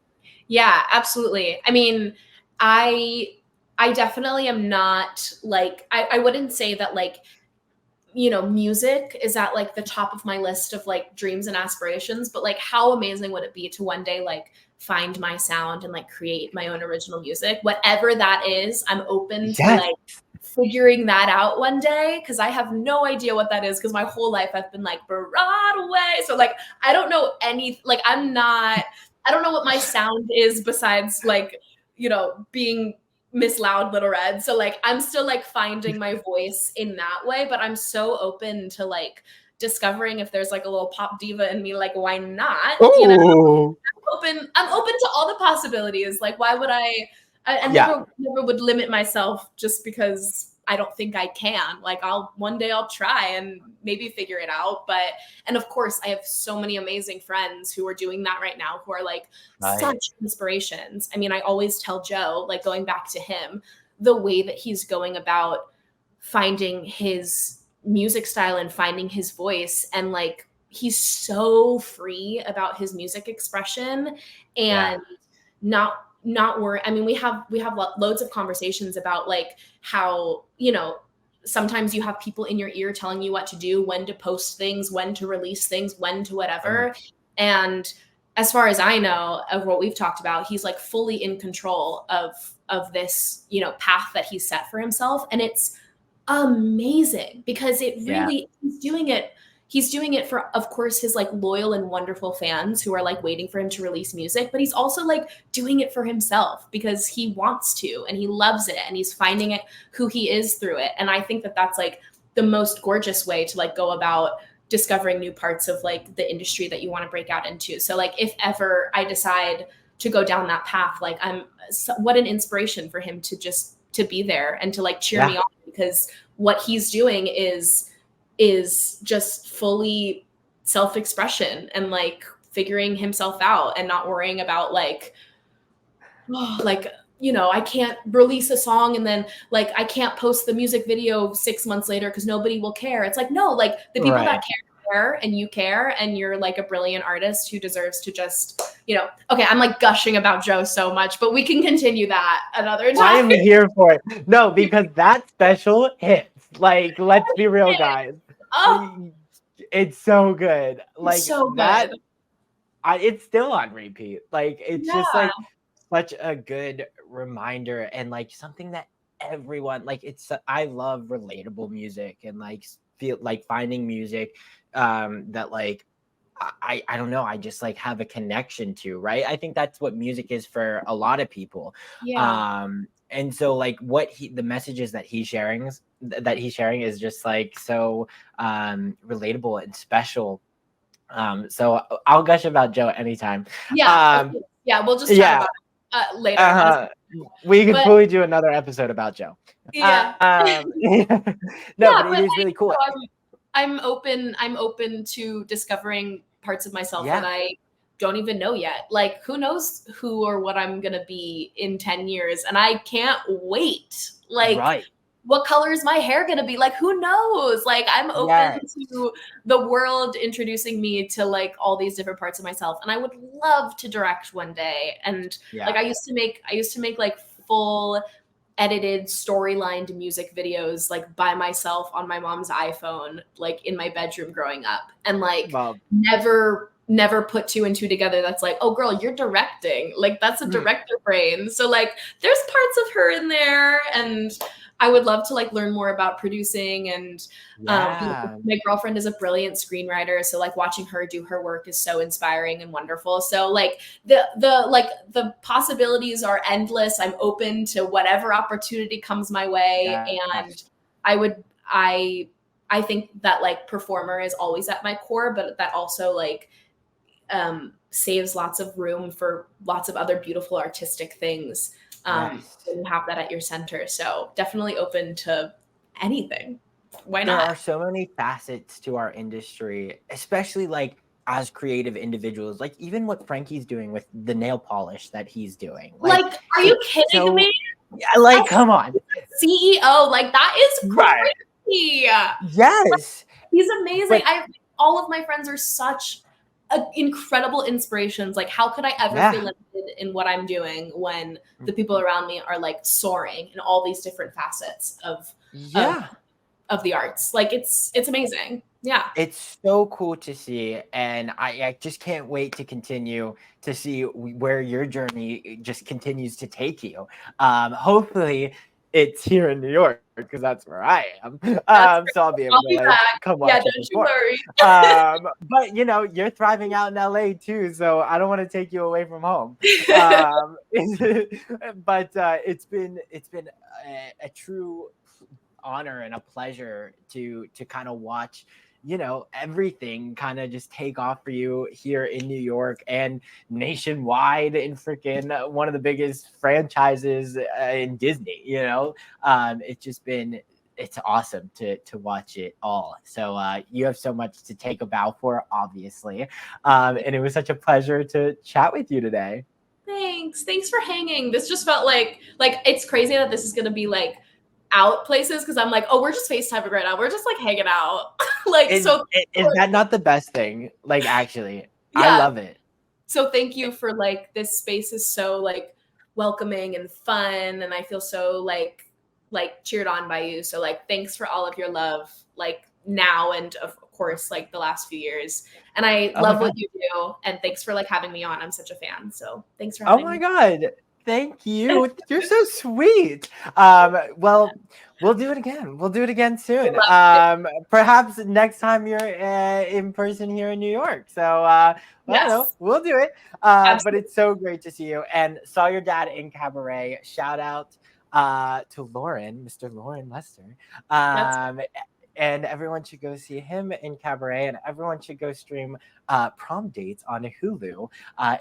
Yeah, absolutely. I mean, I definitely am not like, I wouldn't say that like, music is at like the top of my list of like dreams and aspirations, but like how amazing would it be to one day like find my sound and like create my own original music, whatever that is. I'm open to Yes. like figuring that out one day, because I have no idea what that is, because my whole life I've been like Broadway, so like I don't know any, like I don't know what my sound is besides like being Miss Loud Little Red. So like I'm still like finding my voice in that way, but I'm so open to like discovering if there's like a little pop diva in me, like why not? Ooh. I'm open to all the possibilities. Like why would I Yeah. never would limit myself just because I don't think I can. Like one day I'll try and maybe figure it out. And of course I have so many amazing friends who are doing that right now, who are like Right. such inspirations. I mean, I always tell Joe, like going back to him, the way that he's going about finding his music style and finding his voice, and like he's so free about his music expression and not worry. I mean, we have loads of conversations about like how, sometimes you have people in your ear telling you what to do, when to post things, when to release things, when to whatever. And as far as I know of what we've talked about, he's like fully in control of this, path that he's set for himself. And it's amazing because it really, he's doing it for, of course, his like loyal and wonderful fans who are like waiting for him to release music, but he's also like doing it for himself because he wants to and he loves it and he's finding it who he is through it. And I think that that's like the most gorgeous way to like go about discovering new parts of like the industry that you want to break out into. So like if ever I decide to go down that path, like what an inspiration for him to be there and to like cheer me on, because what he's doing is just fully self-expression and like figuring himself out and not worrying about like, I can't release a song and then like I can't post the music video 6 months later because nobody will care. It's like, no, like the people that care and you care, and you're like a brilliant artist who deserves to just, okay, I'm like gushing about Joe so much, but we can continue that another time. I am here for it. No, because that special hits. Like, let's be real, guys. Oh, it's so good. Like so that. good. It's still on repeat. Like it's just like such a good reminder, and like something that everyone like. I love relatable music and like feel like finding music that like I don't know, I just like have a connection to, right? I think that's what music is for a lot of people. And so like the messages that he's sharing is just like so relatable and special. So I'll gush about Joe anytime. We'll just chat about it later. We could fully do another episode about Joe. But it is really cool. I'm open to discovering parts of myself that I don't even know yet. Like who knows who or what I'm gonna be in 10 years, and I can't wait. Like what color is my hair gonna be? Like who knows? Like I'm open to the world introducing me to like all these different parts of myself, and I would love to direct one day. And like I used to make like full edited storylined music videos like by myself on my mom's iPhone, like in my bedroom growing up, and like never never put two and two together. That's like, oh girl, you're directing. Like that's a director brain. So like there's parts of her in there, and I would love to like learn more about producing. And my girlfriend is a brilliant screenwriter, so like watching her do her work is so inspiring and wonderful. So like the possibilities are endless. I'm open to whatever opportunity comes my way. And I think that like performer is always at my core, but that also like saves lots of room for lots of other beautiful artistic things when you have that at your center. So definitely open to anything. Why not? There are so many facets to our industry, especially like as creative individuals, like even what Frankie's doing with the nail polish that he's doing. Like are you kidding me? Like, come on. CEO, like that is crazy. Yes. He's amazing. All of my friends are such incredible inspirations. Like how could I ever feel limited in what I'm doing when the people around me are like soaring in all these different facets of the arts? Like it's amazing. Yeah, it's so cool to see, and I just can't wait to continue to see where your journey just continues to take you. Hopefully it's here in New York, because that's where I am. So I'll be able to like come watch you perform. But you know, you're thriving out in LA too, so I don't want to take you away from home. But it's been a true honor and a pleasure to kind of watch, you know, everything kind of just take off for you here in New York and nationwide in freaking one of the biggest franchises in Disney. You know, it's awesome to watch it all. So you have so much to take a bow for, obviously, and it was such a pleasure to chat with you today. Thanks for hanging. This just felt like it's crazy that this is gonna be like out places, because I'm like, oh, we're just FaceTiming right now. We're just like hanging out. Like, is that not the best thing? Like, actually, I love it. So thank you for like, this space is so like welcoming and fun, and I feel so like cheered on by you. So like, thanks for all of your love, like now and of course like the last few years. And I love what you do, and thanks for like having me on. I'm such a fan. So thanks for having me. Oh my God. Thank you. You're so sweet. Well, we'll do it again. We'll do it again soon. Perhaps next time you're in person here in New York. So I don't know. We'll do it. But it's so great to see you, and saw your dad in Cabaret. Shout out to Lauren, Mr. Lauren Lester. And everyone should go see him in Cabaret, and everyone should go stream Prom Dates on Hulu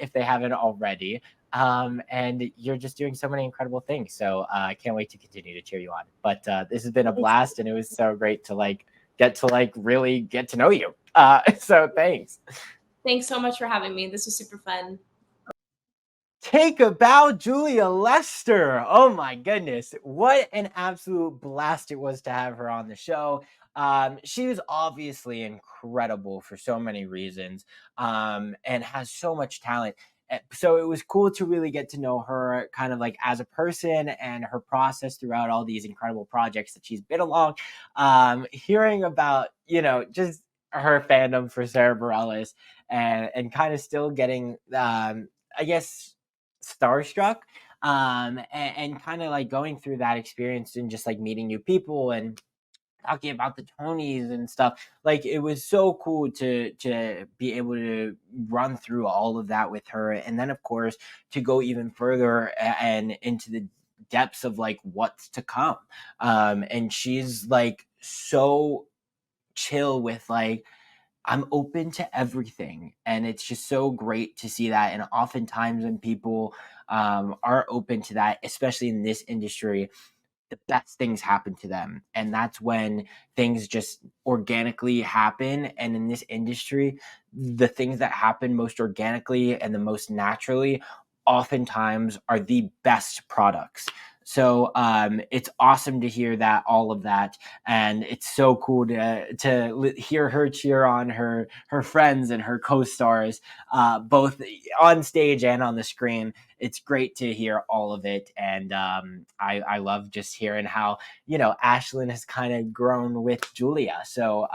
if they haven't already. And you're just doing so many incredible things. So I can't wait to continue to cheer you on. But this has been a blast, and it was so great to like get to really get to know you. So thanks. Thanks so much for having me. This was super fun. Take a bow, Julia Lester. Oh my goodness. What an absolute blast it was to have her on the show. She was obviously incredible for so many reasons, and has so much talent. So it was cool to really get to know her kind of like as a person, and her process throughout all these incredible projects that she's been along. Hearing about, you know, just her fandom for Sarah Bareilles, and kind of still getting, I guess, starstruck, and kind of like going through that experience and just like meeting new people and talking about the Tonys and stuff. Like, it was so cool to be able to run through all of that with her, and then of course to go even further and into the depths of like what's to come. And she's like so chill with like, I'm open to everything. And it's just so great to see that. And oftentimes when people are open to that, especially in this industry, the best things happen to them. And that's when things just organically happen. And in this industry, the things that happen most organically and the most naturally oftentimes are the best products. So it's awesome to hear that, all of that, and it's so cool to hear her cheer on her friends and her co-stars, both on stage and on the screen. It's great to hear all of it, and I love just hearing how, you know, Ashlyn has kind of grown with Julia. So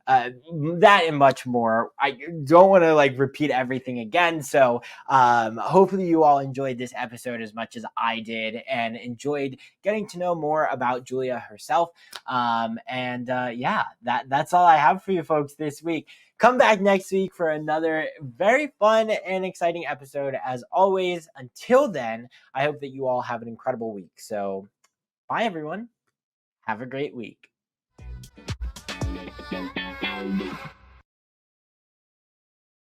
that and much more. I don't want to like repeat everything again. So hopefully you all enjoyed this episode as much as I did and enjoyed getting to know more about Julia herself. Yeah, that's all I have for you folks this week. Come back next week for another very fun and exciting episode. As always, until then, I hope that you all have an incredible week. So bye, everyone. Have a great week.